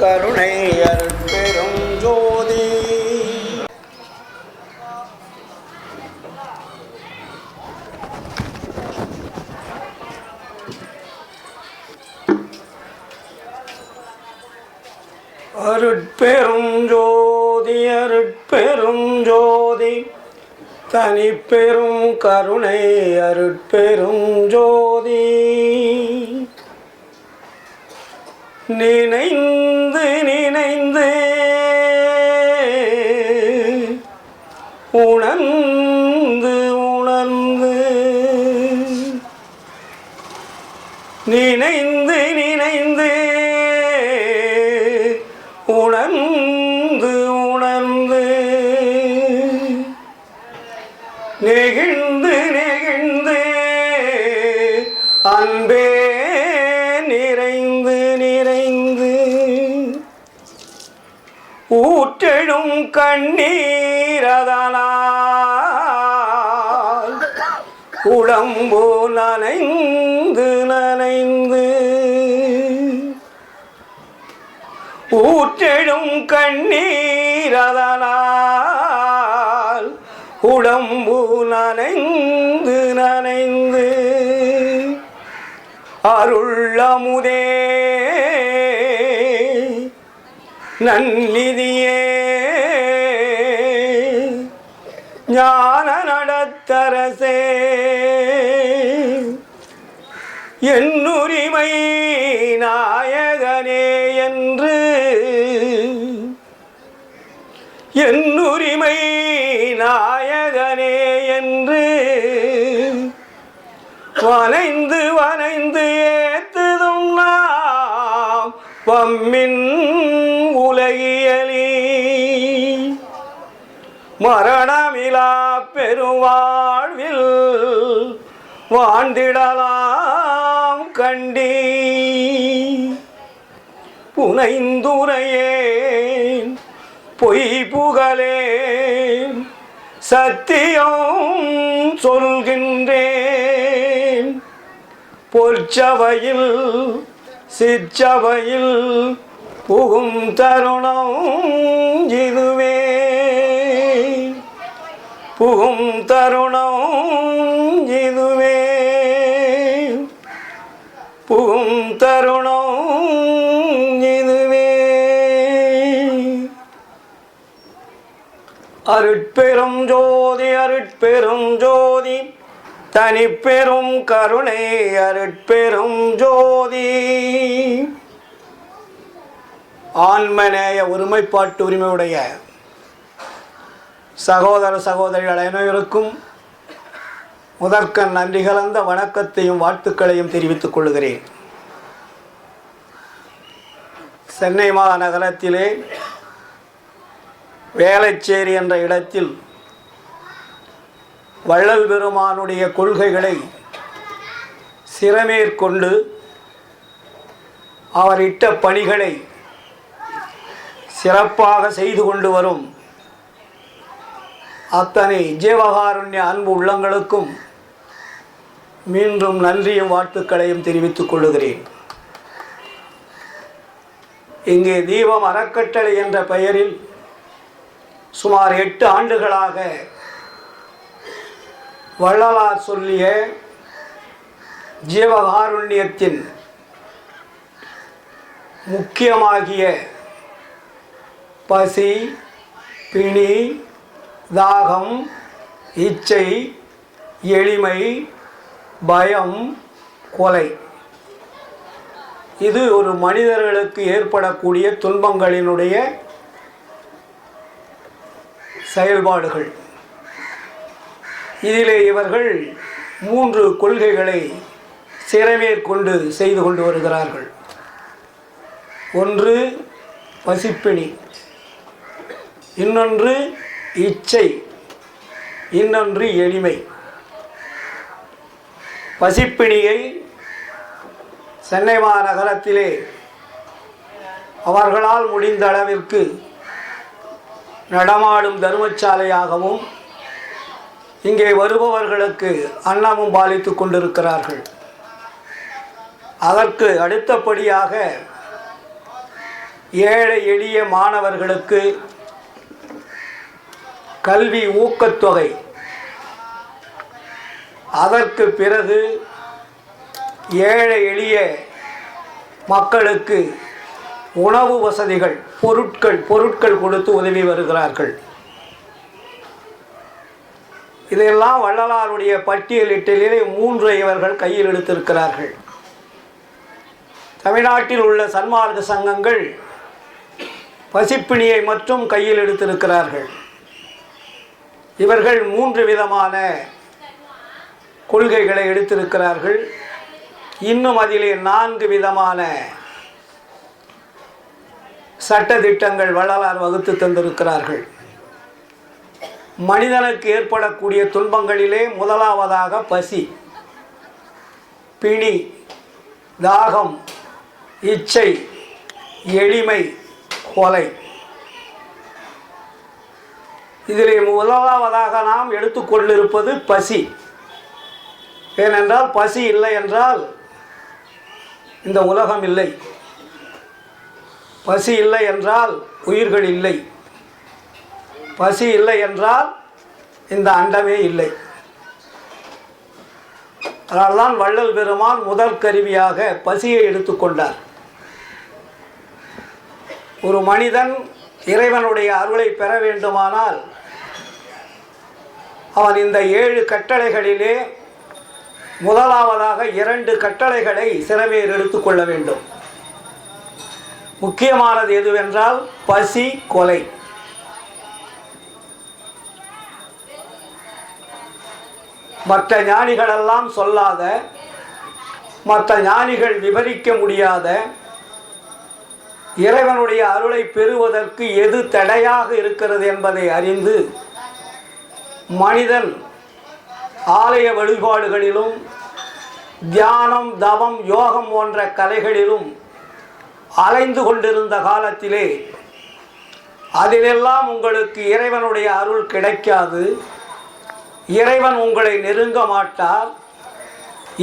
கருணை அருட்பெரும் ஜோதி. அருட்பெரும் ஜோதி அருட்பெரும் ஜோதி தனிப்பெரும் கருணை அருட்பெரும் ஜோதி. நினைந்து நினைந்து உணர்ந்து உணர்ந்து நினைந்து நினைந்து உணர்ந்து உணர்ந்து நெகிழ்ந்து நெகிழ்ந்து அன்பே நிறைந்து நிறைந்து ஊற்றெழும் கண்ணீரதனால் உடம்பு நனைந்து நனைந்து ஊற்றெழும் கண்ணீரதனால் உடம்பு நனைந்து நனைந்து அருள் அமுதே நன்னிதியே ஞான நடத்தரசே என்னுரிமை நாயகனே என்று என்னுரிமை நாயகனே என்று வனைந்து வனைந்து ஏத்துதும் நாம் வம்மின் உலகியலி மரணமிலா பெருவாழ்வில் வாழ்ந்திடலாம் கண்டி புனைந்துரையேன் பொய் புகழேன் சத்தியம் சொல்கின்றேன். பொற்சபையில் சிற்சபையில் புகும் தருணம் இதுவே புகும் தருணம் இதுவே புகும் தருணம் இதுவே. அருட்பெரும் ஜோதி அருட்பெரும் ஜோதி தனிப்பெரும் கருணை அருட்பெரும் ஜோதி. ஆன்மநேய ஒருமைப்பாட்டு உரிமையுடைய சகோதர சகோதரிகள் அனைவருக்கும் முதற்கண் நன்றி கலந்த வணக்கத்தையும் வாழ்த்துக்களையும் தெரிவித்துக் கொள்கிறேன். சென்னை மாநகரத்திலே வேளச்சேரி என்ற இடத்தில் வள்ளல் பெருமானுடைய கொள்கைகளை சிறமேற்கொண்டு அவர் இட்ட பணிகளை சிறப்பாக செய்து கொண்டு வரும் அத்தனை ஜீவகாருண்ய அன்பு உள்ளங்களுக்கும் மீண்டும் நன்றியும் வாழ்த்துக்களையும் தெரிவித்துக் கொள்கிறேன். இங்கே தீபம் அறக்கட்டளை என்ற பெயரில் சுமார் 8 ஆண்டுகளாக வள்ளலார் சொல்லிய ஜீவகாருண்யத்தின் முக்கியமாகிய பசி, பிணி, தாகம், இச்சை, எளிமை, பயம், கொலை, இது ஒரு மனிதர்களுக்கு ஏற்படக்கூடிய துன்பங்களினுடைய செயல்பாடுகள். இதிலே இவர்கள் 3 கொள்கைகளை சிறமேற்கொண்டு செய்து கொண்டு வருகிறார்கள். ஒன்று பசிப்பிணி, இன்னொன்று இச்சை, இன்னொன்று எளிமை. பசிப்பிணியை சென்னை மாநகரத்திலே அவர்களால் முடிந்த அளவிற்கு நடமாடும் தர்மசாலையாகவும் இங்கே வருபவர்களுக்கு அன்னமும் பாலித்து கொண்டிருக்கிறார்கள். அதற்கு அடுத்தபடியாக ஏழை எளிய மாணவர்களுக்கு கல்வி ஊக்கத்தொகை, அதற்கு பிறகு ஏழை எளிய மக்களுக்கு உணவு வசதிகள், பொருட்கள் கொடுத்து உதவி வருகிறார்கள். இதையெல்லாம் வள்ளலாருடைய பட்டியலிட்டிலே 3 இவர்கள் கையில் எடுத்திருக்கிறார்கள். தமிழ்நாட்டில் உள்ள சன்மார்க்க சங்கங்கள் பசிப்பிணியை மட்டும் கையில் எடுத்திருக்கிறார்கள். இவர்கள் 3 விதமான கொள்கைகளை எடுத்திருக்கிறார்கள். இன்னும் அதிலே 4 விதமான சட்டதிட்டங்கள் வள்ளலார் வகுத்து தந்திருக்கிறார்கள். மனிதனுக்கு ஏற்படக்கூடிய துன்பங்களிலே முதலாவதாக பசி, பிணி, தாகம், இச்சை, எளிமை, கொலை. இதிலே முதலாவதாக நாம் எடுத்துக்கொண்டிருப்பது பசி. ஏனென்றால் பசி இல்லை என்றால் இந்த உலகம் இல்லை, பசி இல்லை என்றால் உயிர்கள் இல்லை, பசி இல்லை என்றால் இந்த அண்டமே இல்லை. அதனால்தான் வள்ளல் பெருமான் முதல் கருவியாக பசியை எடுத்துக்கொண்டார். ஒரு மனிதன் இறைவனுடைய அருளை பெற வேண்டுமானால் அவன் இந்த 7 கட்டளைகளிலே முதலாவதாக 2 கட்டளைகளை சிறமேர் எடுத்துக்கொள்ள வேண்டும். முக்கியமானது எதுவென்றால் பசி, கொலை. மற்ற ஞானிகளெல்லாம் சொல்லாத, மற்ற ஞானிகள் விவரிக்க முடியாத இறைவனுடைய அருளை பெறுவதற்கு எது தடையாக இருக்கிறது என்பதை அறிந்து மனிதன் ஆலய வழிபாடுகளிலும் தியானம், தவம், யோகம் போன்ற கலைகளிலும் அலைந்து கொண்டிருந்த காலத்திலே அதிலெல்லாம் உங்களுக்கு இறைவனுடைய அருள் கிடைக்காது, இறைவன் உங்களை நெருங்க மாட்டார்,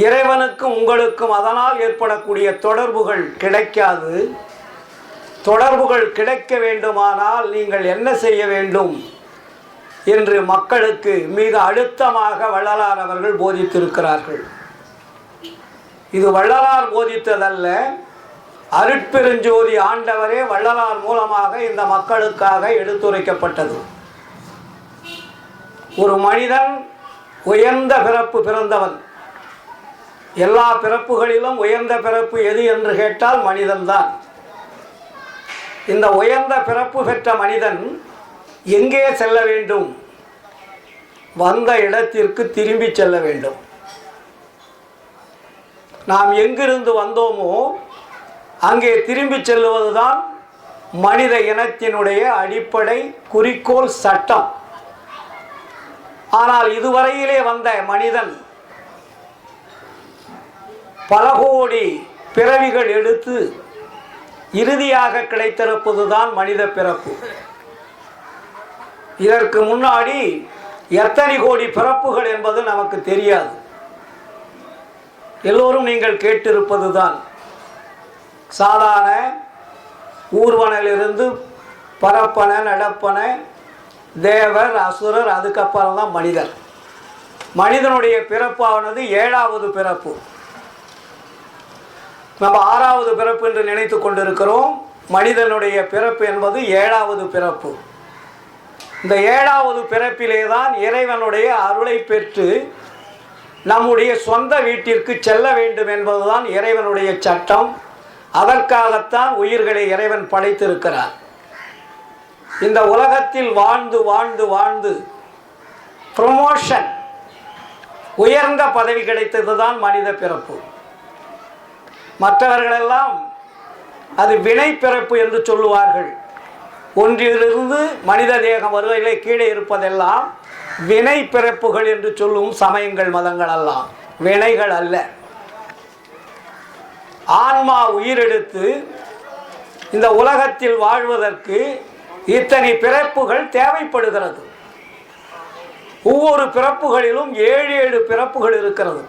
இறைவனுக்கும் உங்களுக்கும் அதனால் ஏற்படக்கூடிய தொடர்புகள் கிடைக்காது. தொடர்புகள் கிடைக்க வேண்டுமானால் நீங்கள் என்ன செய்ய வேண்டும் என்று மக்களுக்கு மிக அழுத்தமாக வள்ளலார் அவர்கள் போதித்திருக்கிறார்கள். இது வள்ளலார் போதித்ததல்ல, அருட்பெருஞ்சோதி ஆண்டவரே வள்ளலார் மூலமாக இந்த மக்களுக்காக எடுத்துரைக்கப்பட்டது. ஒரு மனிதன் உயர்ந்த பிறப்பு பிறந்தவன். எல்லா பிறப்புகளிலும் உயர்ந்த பிறப்பு எது என்று கேட்டால் மனிதன்தான். இந்த உயர்ந்த பிறப்பு பெற்ற மனிதன் எங்கே செல்ல வேண்டும்? வந்த இடத்திற்கு திரும்பி செல்ல வேண்டும். நாம் எங்கிருந்து வந்தோமோ அங்கே திரும்பி செல்லுவதுதான் மனித இனத்தினுடைய அடிப்படை குறிக்கோள், சட்டம். ஆனால் இதுவரையிலே வந்த மனிதன் பல கோடி பிறவிகள் எடுத்து இறுதியாக கிடைத்திருப்பதுதான் மனித பிறப்பு. இதற்கு முன்னாடி எத்தனை கோடி பிறப்புகள் என்பது நமக்கு தெரியாது. எல்லோரும் நீங்கள் கேட்டிருப்பதுதான் சாதாரண ஊர்வனிலிருந்து பரப்பன, நடப்பன, தேவர், அசுரர், அதுக்கப்புறம் தான் மனிதர். மனிதனுடைய பிறப்பானது 7வது பிறப்பு. நம்ம 6வது பிறப்பு என்று நினைத்து கொண்டிருக்கிறோம். மனிதனுடைய பிறப்பு என்பது 7வது பிறப்பு. இந்த 7வது பிறப்பிலே தான் இறைவனுடைய அருளை பெற்று நம்முடைய சொந்த வீட்டிற்கு செல்ல வேண்டும் என்பதுதான் இறைவனுடைய சட்டம். அதற்காகத்தான் உயிர்களை இறைவன் படைத்திருக்கிறார். இந்த உலகத்தில் வாழ்ந்து வாழ்ந்து வாழ்ந்து ப்ரமோஷன், உயர்ந்த பதவி கிடைத்தது தான் மனித பிறப்பு. மற்றவர்களெல்லாம் அது வினை பிறப்பு என்று சொல்லுவார்கள். ஒன்றிலிருந்து மனித தேகம் வருவதிலே கீழே இருப்பதெல்லாம் வினை பிறப்புகள் என்று சொல்லும் சமயங்கள், மதங்கள் எல்லாம் வினைகள் அல்ல. ஆன்மா உயிரெடுத்து இந்த உலகத்தில் வாழ்வதற்கு இத்தனை பிறப்புகள் தேவைப்படுகிறது. ஒவ்வொரு பிறப்புகளிலும் 7 பிறப்புகள் இருக்கிறது.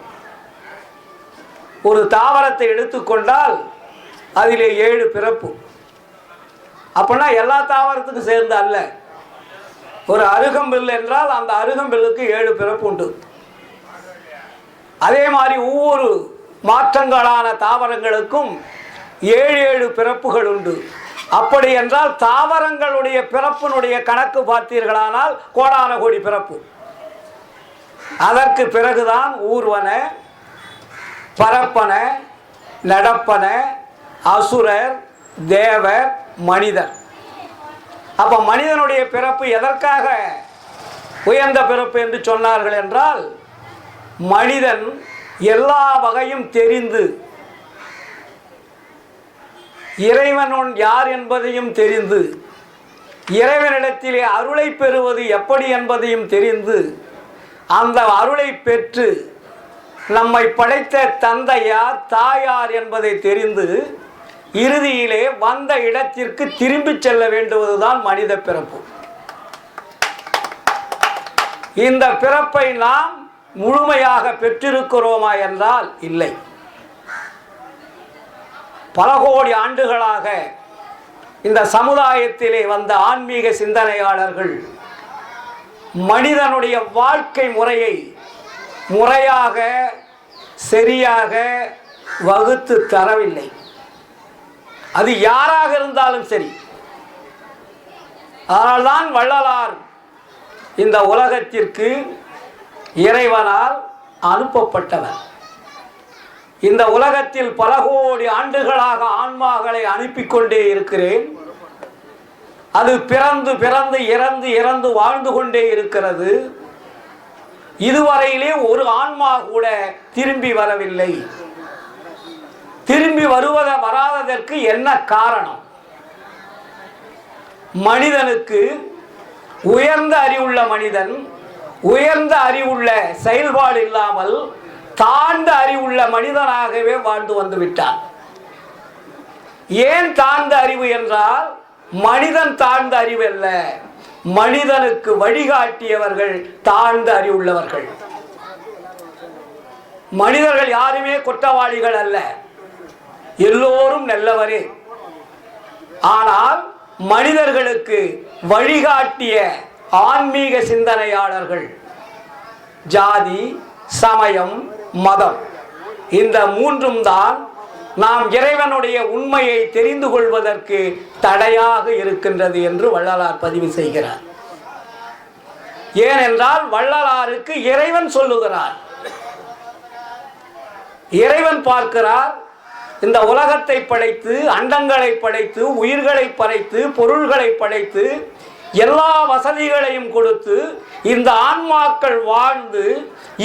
ஒரு தாவரத்தை எடுத்துக்கொண்டால் அதிலே 7 பிறப்பு. அப்படின்னா எல்லா தாவரத்துக்கும் சேர்ந்து அல்ல. ஒரு அருகம்பில் என்றால் அந்த அருகம்பில்லுக்கு 7 பிறப்பு உண்டு. அதே மாதிரி ஒவ்வொரு மாற்றங்களான தாவரங்களுக்கும் 7 பிறப்புகள் உண்டு. அப்படி என்றால் தாவரங்களுடைய பிறப்பினுடைய கணக்கு பார்த்தீர்களானால் கோடான கோடி பிறப்பு. அதற்கு பிறகுதான் ஊர்வன, பரப்பன, நடப்பன, அசுரர், தேவர், மனிதர். அப்போ மனிதனுடைய பிறப்பு எதற்காக உயர்ந்த பிறப்பு என்று சொன்னார்கள் என்றால், மனிதன் எல்லா வகையும் தெரிந்து இறைவன் யார் என்பதையும் தெரிந்து இறைவனிடத்திலே அருளை பெறுவது எப்படி என்பதையும் தெரிந்து அந்த அருளை பெற்று நம்மை படைத்த தந்தையார் தாயார் என்பதை தெரிந்து இறுதியிலே வந்த இடத்திற்கு திரும்பி செல்ல வேண்டுவதுதான் மனித பிறப்பு. இந்த பிறப்பை நாம் முழுமையாக பெற்றிருக்கிறோமா என்றால் இல்லை. பல கோடி ஆண்டுகளாக இந்த சமுதாயத்திலே வந்த ஆன்மீக சிந்தனையாளர்கள் மனிதனுடைய வாழ்க்கை முறையை முறையாக சரியாக வகுத்து தரவில்லை. அது யாராக இருந்தாலும் சரி. அதனால்தான் வள்ளலார் இந்த உலகத்திற்கு இறைவனால் அனுப்பப்பட்டவர். இந்த உலகத்தில் பல கோடி ஆண்டுகளாக ஆன்மாக்களை அனுப்பி கொண்டே இருக்கிறேன். அது பிறந்து பிறந்து இறந்து இறந்து வாழ்ந்து கொண்டே இருக்கிறது. இதுவரையிலே ஒரு ஆன்மா கூட திரும்பி வரவில்லை. திரும்பி வராததற்கு என்ன காரணம்? மனிதனுக்கு உயர்ந்த அறிவுள்ள மனிதன் உயர்ந்த அறிவுள்ள செயல்பாடு இல்லாமல் தாழ்ந்த அறிவுள்ள மனிதனாகவே வாழ்ந்து வந்து விட்டான். ஏன் தாழ்ந்த அறிவு என்றால், மனிதன் தாழ்ந்த அறிவு அல்ல, மனிதனுக்கு வழிகாட்டியவர்கள் தாழ்ந்த அறிவுள்ளவர்கள். மனிதர்கள் யாருமே குற்றவாளிகள் அல்ல, எல்லோரும் நல்லவரே. ஆனால் மனிதர்களுக்கு வழிகாட்டிய ஆன்மீக சிந்தனையாளர்கள் ஜாதி, சமயம், மதம், இந்த மூன்றும் தான் நாம் இறைவனுடைய உண்மையை தெரிந்து கொள்வதற்கு தடையாக இருக்கின்றது என்று வள்ளலார் பதிவு செய்கிறார். ஏனென்றால் வள்ளலாருக்கு இறைவன் சொல்லுகிறார். இறைவன் பார்க்கிறார், இந்த உலகத்தை படைத்து அண்டங்களை படைத்து உயிர்களை படைத்து பொருள்களை படைத்து எல்லா வசதிகளையும் கொடுத்து இந்த ஆன்மாக்கள் வாழ்ந்து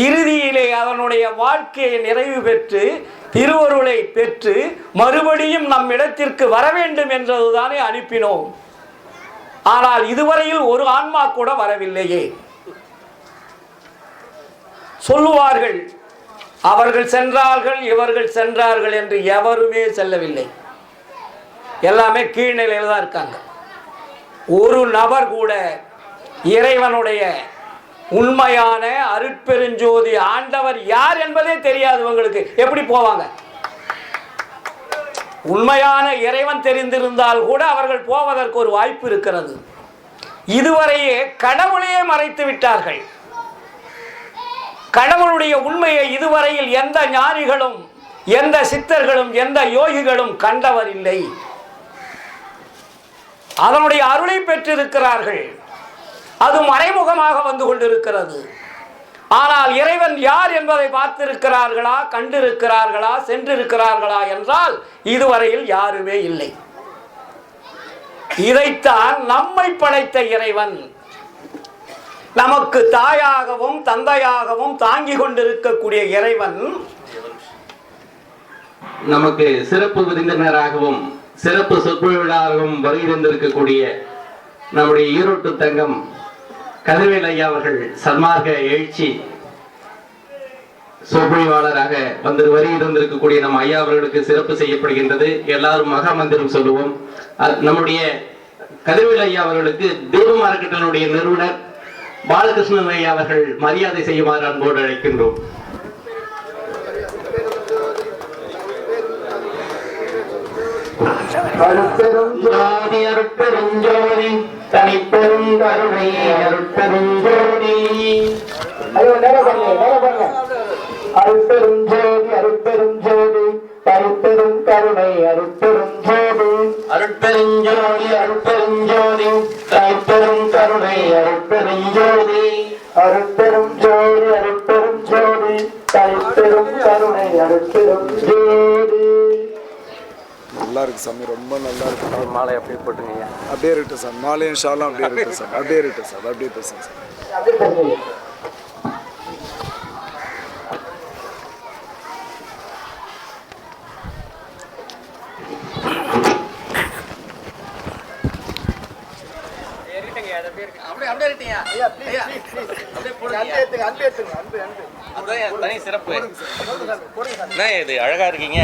இறுதியிலே அதனுடைய வாழ்க்கையை நிறைவு பெற்று திருவருளை பெற்று மறுபடியும் நம் இடத்திற்கு வர வேண்டும் என்றதுதானே அனுப்பினோம். ஆனால் இதுவரையில் ஒரு ஆன்மா கூட வரவில்லையே. சொல்லுவார்கள், அவர்கள் சென்றார்கள் இவர்கள் சென்றார்கள் என்று. எவருமே செல்லவில்லை, எல்லாமே கீழ்நிலையில் தான் இருக்காங்க. ஒரு நபர் கூட இறைவனுடைய உண்மையான அருட்பெருஞ்சோதி ஆண்டவர் யார் என்பதே தெரியாது. உங்களுக்கு எப்படி போவாங்க? உண்மையான இறைவன் தெரிந்திருந்தால் கூட அவர்கள் போவதற்கு ஒரு வாய்ப்பு இருக்கிறது. இதுவரையே கடவுளையே மறைத்து விட்டார்கள். கடவுளுடைய உண்மையை இதுவரையில் எந்த ஞானிகளும் எந்த சித்தர்களும் எந்த யோகிகளும் கண்டவர் இல்லை. அதனுடைய அருளை பெற்றிருக்கிறார்கள், அது மறைமுகமாக வந்து கொண்டிருக்கிறது. ஆனால் இறைவன் யார் என்பதை பார்த்திருக்கிறார்களா, கண்டிருக்கிறார்களா, சென்றிருக்கிறார்களா என்றால் இதுவரையில் யாருமே இல்லை. இதைத்தான் நம்மை படைத்த இறைவன் நமக்கு தாயாகவும் தந்தையாகவும் தாங்கி கொண்டிருக்கக்கூடிய இறைவன் நமக்கு சிறப்பு விருந்தினராகவும் சிறப்பு சொற்பொழிவாளராகவும் வருகின்றிருக்கக்கூடிய நம்முடைய ஈரோட்டு தங்கம் கதிர்வேல் ஐயா அவர்கள் சன்மார்க்க எழுச்சி சொற்பொழிவாளராக வருகின்றிருக்கக்கூடிய நம் ஐயா அவர்களுக்கு சிறப்பு செய்யப்படுகின்றது. எல்லாரும் மகா மந்திரம் சொல்லுவோம். நம்முடைய கதிர்வேல் ஐயா அவர்களுக்கு தெய்வம் அறக்கட்டளையுடைய நிறுவனர் பாலகிருஷ்ணன் ஐயா அவர்கள் மரியாதை செய்யுமாறு அன்போடு அழைக்கின்றோம். அருட்பெரும் ஜோதி அருட்பெரும் ஜோதி தனிப்பெரும் கருணை அருட்பெரும் ஜோதி அருட்பெரும் ஜோதி அருட்பெரும் ஜோதி தனிப்பெரும் கருணை அருட்பெரும் ஜோதி அருட்பெரும் ஜோதி அருட்பெரும் ஜோதி தனிப்பெரும் கருணை அருட்பெரும் ஜோதி அருட்பெரும் ஜோதி அருட்பெரும் ஜோதி தனிப்பெரும் கருணை அருட்பெரும் ஜோதி. நல்லா இருக்கு சாமி, ரொம்ப நல்லா இருக்கு. மாலை அப்படியே போட்டுங்க. அப்படியே இருக்கட்டும் சார், மாலையும் ஷாலும் அப்படியே இருக்கட்டும் சார், அப்படியே இருக்கட்டும் சார், அப்படியே பேசுங்க சார். தனி சிறப்பு இது அழகா இருக்கீங்க.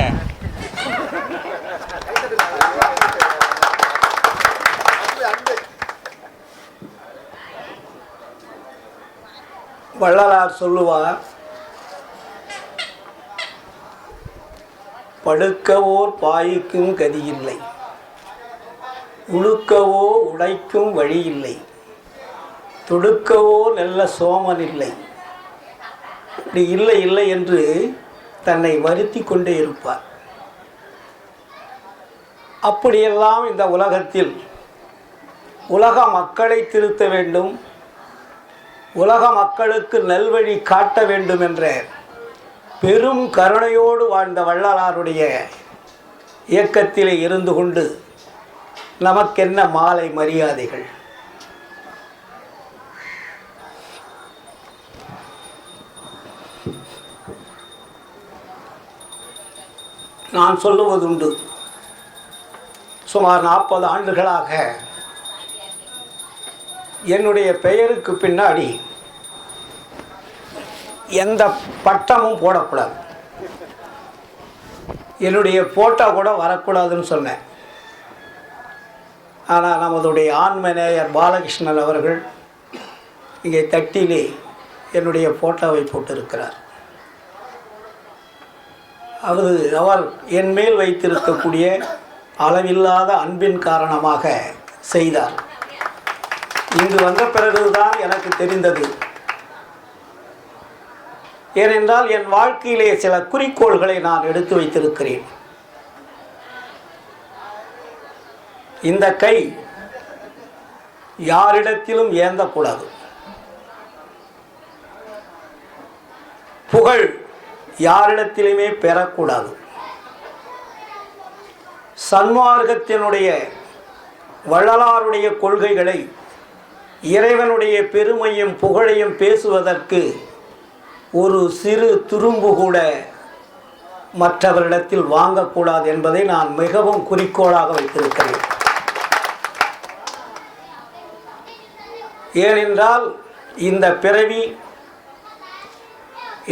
வள்ளலார் சொல்லுவார், படுக்கவோர் பாய்க்கும் கதியில்லை, உழுக்கவோ உடைக்கும் வழியில்லை, துடுக்கவோ நல்ல சோமன் இல்லை. இப்படி இல்லை இல்லை என்று தன்னை வருத்தி கொண்டே இருப்பார். அப்படியெல்லாம் இந்த உலகத்தில் உலக மக்களை திருத்த வேண்டும், உலக மக்களுக்கு நல்வழி காட்ட வேண்டும் என்ற பெரும் கருணையோடு வாழ்ந்த வள்ளலாருடைய இயக்கத்திலே இருந்து கொண்டு நமக்கென்ன மாலை மரியாதைகள். நான் சொல்லுவதுண்டு, சுமார் 40 ஆண்டுகளாக என்னுடைய பெயருக்கு பின்னாடி எந்த பட்டமும் போடக்கூடாது, என்னுடைய போட்டோ கூட வரக்கூடாதுன்னு சொன்னேன். ஆனால் நமதுடைய ஆன்மநேயர் பாலகிருஷ்ணன் அவர்கள் இங்கே தட்டிலே என்னுடைய போட்டோவை போட்டிருக்கிறார். அவர் என் மேல் வைத்திருக்கக்கூடிய அளவில்லாத அன்பின் காரணமாக செய்தார். இங்கு வந்த பிறகுதான் எனக்கு தெரிந்தது. ஏனென்றால் என் வாழ்க்கையிலே சில குறிக்கோள்களை நான் எடுத்து வைத்திருக்கிறேன். இந்த கை யாரிடத்திலும் ஏந்தக்கூடாது, புகழ் யாரிடத்திலுமே பெறக்கூடாது, சன்மார்க்கத்தினுடைய வள்ளலாருடைய கொள்கைகளை, இறைவனுடைய பெருமையும் புகழையும் பேசுவதற்கு ஒரு சிறு துரும்பு கூட மற்றவரிடத்தில் வாங்கக்கூடாது என்பதை நான் மிகவும் குறிக்கோளாக வைத்திருக்கிறேன். ஏனென்றால் இந்த பிறவி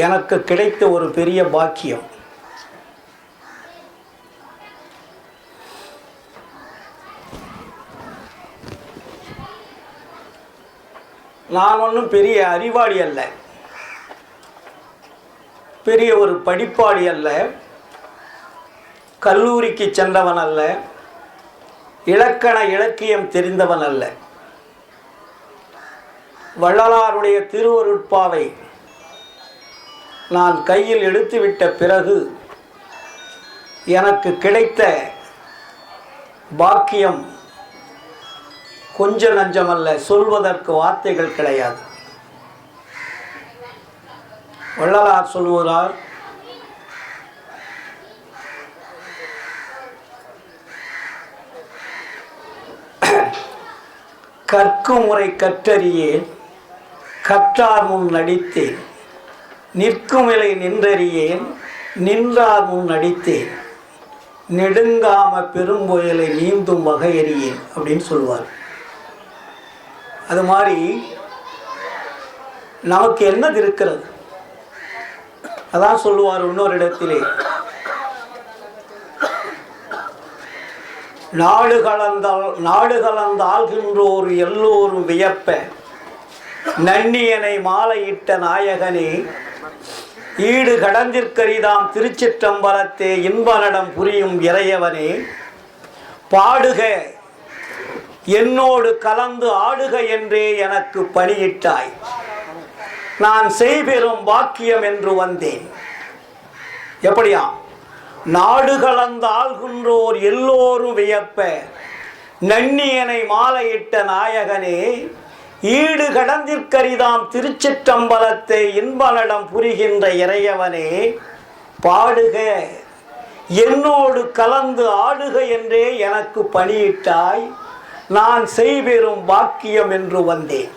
எனக்கு கிடைத்த ஒரு பெரிய பாக்கியம். நான் ஒன்றும் பெரிய அறிவாளி அல்ல, பெரிய ஒரு படிப்பாளி அல்ல, கல்லூரிக்கு சென்றவன் அல்ல, இலக்கண இலக்கியம் தெரிந்தவன் அல்ல. வள்ளலாருடைய திருவருட்பாவை நான் கையில் எடுத்துவிட்ட பிறகு எனக்கு கிடைத்த பாக்கியம் கொஞ்ச நஞ்சமல்ல, சொல்வதற்கு வார்த்தைகள் கிடையாது. வள்ளலார் சொல்லுகிறார், கற்கும் முறை கற்றறியேன், கற்றார் முன் நடித்தேன், நிற்கும் நிலை நின்றறியேன், நின்றார் முன் நடித்தேன், நெடுங்காம பெரும்புயலை நீந்தும் வகையறியேன் அப்படின்னு சொல்லுவார். அது மாதிரி நமக்கு என்னது இருக்கிறது? அதான் சொல்லுவார் இன்னொரு இடத்திலே, நாடு கலந்த ஆள்கின்றோர் எல்லோரும் வியப்ப, நன்னியனை மாலையிட்ட நாயகனே, ஈடு கடந்திற்கரிதாம் திருச்சிற்றம்பலத்தே இன்பநடம் புரியும் இறையவனே, பாடுக என்னோடு கலந்து ஆடுக என்றே எனக்கு பணியிட்டாய். நான் செய்பெறும் பாக்கியம் என்று வந்தேன். எப்படியா? நாடு கலந்து ஆள்கின்றோர் எல்லோரும் வியப்ப நன்னியனை மாலையிட்ட நாயகனே, ஈடு கடந்திற்கரிதாம் திருச்சிற்றம்பலத்தை இன்பநடம் புரிகின்ற இறையவனே, பாடுக என்னோடு கலந்து ஆடுக என்றே எனக்கு பணியிட்டாய். நான் செய்பெறும் பாக்கியம் என்று வந்தேன்.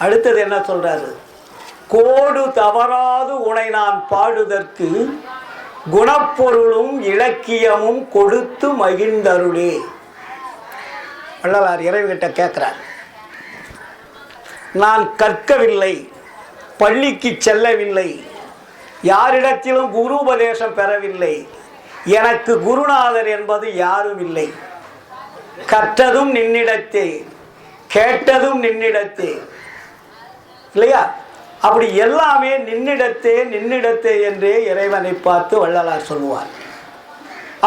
அடுத்தது என்ன சொல்றாரு? கோடு தவறாது உனை நான் பாடுதற்கு குணப்பொருளும் இலக்கியமும் கொடுத்து மகிழ்ந்தருளே. வள்ளலார் இறைவன்கிட்ட கேட்கிறார், நான் கற்கவில்லை, பள்ளிக்கு செல்லவில்லை, யாரிடத்திலும் குரு உபதேசம் பெறவில்லை, எனக்கு குருநாதர் என்பது யாரும் இல்லை. கற்றதும் நின்னிடத்தே, கேட்டதும் நின்னிடத்தே, இல்லையா? அப்படி எல்லாமே நின்னிடத்தே நின்னிடத்தே என்றே இறைவனை பார்த்து வள்ளலார் சொல்லுவார்.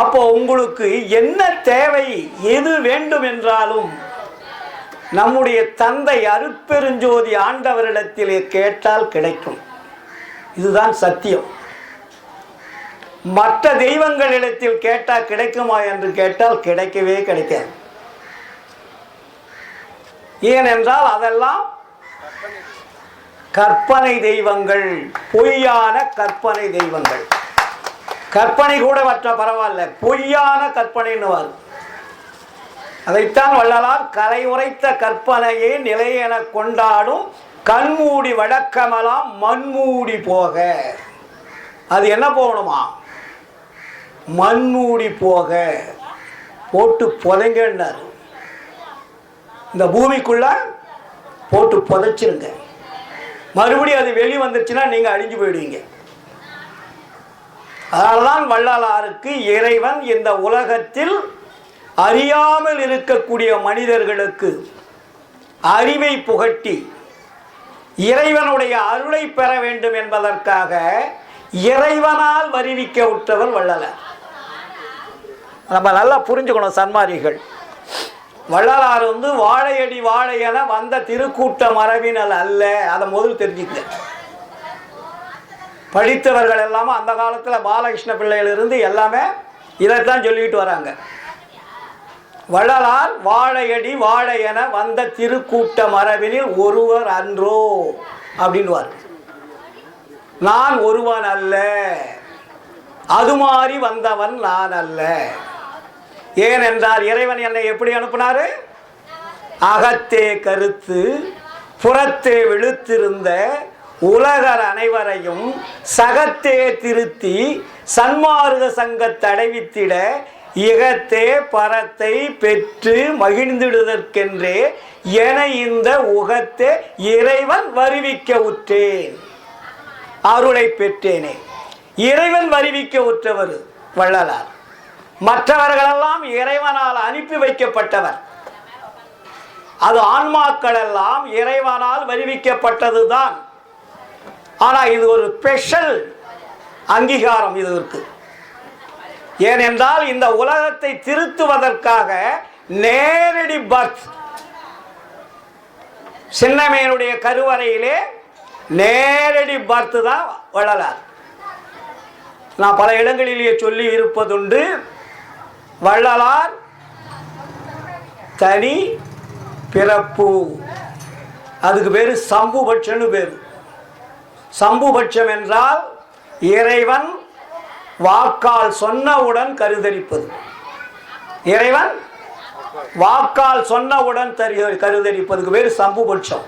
அப்போ உங்களுக்கு என்ன தேவை, எது வேண்டும் என்றாலும் நம்முடைய தந்தை அருட்பெருஞ்சோதி ஆண்டவரிடத்திலே கேட்டால் கிடைக்கும். இதுதான் சத்தியம். மற்ற தெய்வங்களிடத்தில் கேட்டால் கிடைக்குமா என்று கேட்டால் கிடைக்கவே கிடைக்காது. ஏனென்றால் அதெல்லாம் கற்பனை தெய்வங்கள், பொய்யான கற்பனை தெய்வங்கள். கற்பனை கூட மற்ற பரவாயில்ல, பொய்யான கற்பனைன்னு வரும். அதைத்தான் வள்ளலார் கலை உரைத்த கற்பனையை நிலை என கொண்டாடும் கண்மூடி வடக்கமெல்லாம் மண்மூடி போக. அது என்ன போகணுமா? மண்மூடி போக, போட்டு புதைங்கன்னார். இந்த பூமிக்குள்ள போட்டு புதைச்சிருங்க. மறுபடியும் அது வெளியே வந்துருச்சுன்னா நீங்க அழிஞ்சு போயிடுவீங்க. அதனால்தான் வள்ளலாருக்கு இறைவன் இந்த உலகத்தில் அறியாமல் இருக்கக்கூடிய மனிதர்களுக்கு அறிவை புகட்டி இறைவனுடைய அருளை பெற வேண்டும் என்பதற்காக இறைவனால் வருவிக்க உற்றவர் வள்ளலார். நம்ம நல்லா புரிஞ்சுக்கணும் சன்மாரிகள். வள்ளலார் வாழையடி வாழையென வந்த திருக்கூட்ட மரபினல் அல்ல. அதை முதல் தெரிஞ்சுக்க. படித்தவர்கள் எல்லாமே அந்த காலத்தில் பாலகிருஷ்ண பிள்ளையிலிருந்து எல்லாமே இதைத்தான் சொல்லிட்டு வராங்க. வள்ளலார் வாழையடி வாழையென வந்த திருக்கூட்ட மரபினில் ஒருவர் அன்றோ அப்படின்வார். நான் ஒருவன் அல்ல, அது மாறி வந்தவன் நான் அல்ல. ஏனென்றால் இறைவன் என்னை எப்படி அனுப்பினாரு? அகத்தே கருத்து புறத்தே விழுத்திருந்த உலகர் அனைவரையும் சகத்தே திருத்தி சன்மார்க சங்கத்தை அடைவித்திட இகத்தே பரத்தை பெற்று மகிழ்ந்திடுதற்கென்றே என இந்த உகத்தே இறைவன் வருவிக்க உற்றேன், அருளை பெற்றேனே. இறைவன் வருவிக்க உற்றவர் வள்ளலார். மற்றவர்களெல்லாம் இறைவனால் அனுப்பி வைக்கப்பட்டவர். அது ஆன்மாக்கள் எல்லாம் இறைவனால் வருவிக்கப்பட்டதுதான். ஆனால் இது ஒரு ஸ்பெஷல் அங்கீகாரம் இது இருக்கு. ஏனென்றால் இந்த உலகத்தை திருத்துவதற்காக நேரடி பர்த், சின்னமையனுடைய கருவறையிலே நேரடி பர்த் தான் வள்ளலார். நான் பல இடங்களிலேயே சொல்லி இருப்பதுண்டு. வள்ளலார் தனி பிறப்பு. அதுக்கு பேரு சம்புபட்சம்னு பேரு. சம்புபட்சம் என்றால் இறைவன் வாக்கால் சொன்னவுடன் கருதரிப்பது. இறைவன் வாக்கால் சொன்னவுடன் கருதரிப்பதுக்கு பேரு சம்புபட்சம்.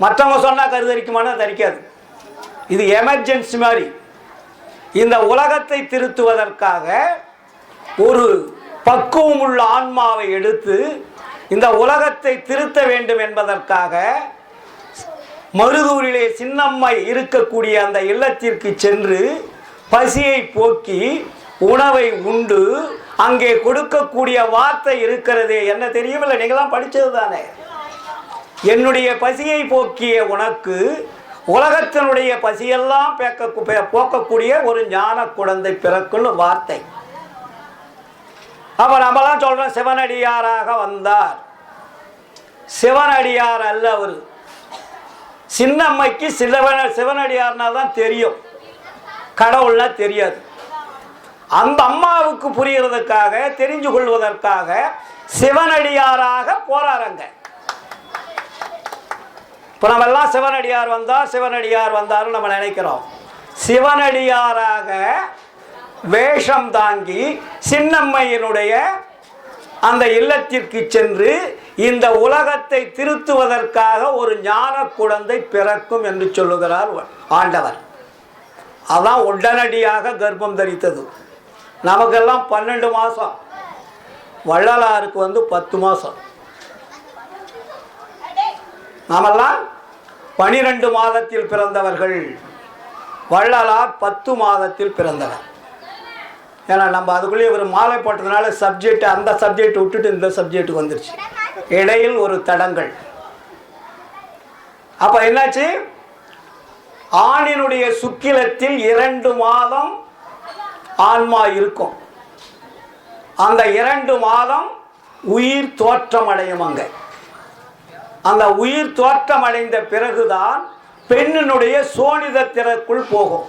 மற்றவங்க சொன்னா கருதரிக்குமானா தரிக்காது. இது எமர்ஜென்சி மாதிரி. இந்த உலகத்தை திருத்துவதற்காக ஒரு பக்குவம் உள்ள ஆன்மாவை எடுத்து இந்த உலகத்தை திருத்த வேண்டும் என்பதற்காக மருதூரிலே சின்னம்மை இருக்கக்கூடிய அந்த இல்லத்திற்கு சென்று பசியை போக்கி உணவை உண்டு அங்கே கொடுக்கக்கூடிய வார்த்தை இருக்கிறதே என்ன தெரியுமில்லை? நீங்களாம் படித்தது தானே. என்னுடைய பசியை போக்கிய உனக்கு உலகத்தினுடைய பசியெல்லாம் போக்கக்கூடிய ஒரு ஞான குழந்தை பிறக்குன்னு வார்த்தை. அப்போ நம்மலாம் சொல்கிறோம் சிவனடியாராக வந்தார். சிவனடியார் அல்ல அவர். சின்னம்மைக்கு சிவனடியார்னா தான் தெரியும், கடவுள்னா தெரியாது. அந்த அம்மாவுக்கு புரியறதுக்காக, தெரிஞ்சு கொள்வதற்காக சிவனடியாராக போறாருங்க. இப்போ நம்ம எல்லாம் சிவனடியார் வந்தார், சிவனடியார் வந்தார்னு நம்ம நினைக்கிறோம். சிவனடியாராக வேஷம் தாங்கி சின்னம்மையினுடைய அந்த இல்லத்திற்கு சென்று இந்த உலகத்தை திருத்துவதற்காக ஒரு ஞான குழந்தை பிறக்கும் என்று சொல்லுகிறார் ஆண்டவர். அதான் உடனடியாக கர்ப்பம் தரித்தது. நமக்கெல்லாம் 12 மாதம், வள்ளலாருக்கு 10 மாதம். நாமெல்லாம் 12 மாதத்தில் பிறந்தவர்கள், வள்ளலார் 10 மாதத்தில் பிறந்தவர். ஏன்னா நம்ம அதுக்குள்ளேயே ஒரு மாலை போட்டதுனால சப்ஜெக்ட், அந்த சப்ஜெக்ட் விட்டுட்டு இந்த சப்ஜெக்டுக்கு வந்துருச்சு, இடையில் ஒரு தடங்கள். அப்போ என்னாச்சு, ஆணினுடைய சுக்கிலத்தில் 2 மாதம் ஆன்மா இருக்கும். அந்த 2 மாதம் உயிர் தோற்றம் அடையும். அங்கே அந்த உயிர் தோற்றம் அடைந்த பிறகுதான் பெண்ணினுடைய சோனிதத்திற்குள் போகும்.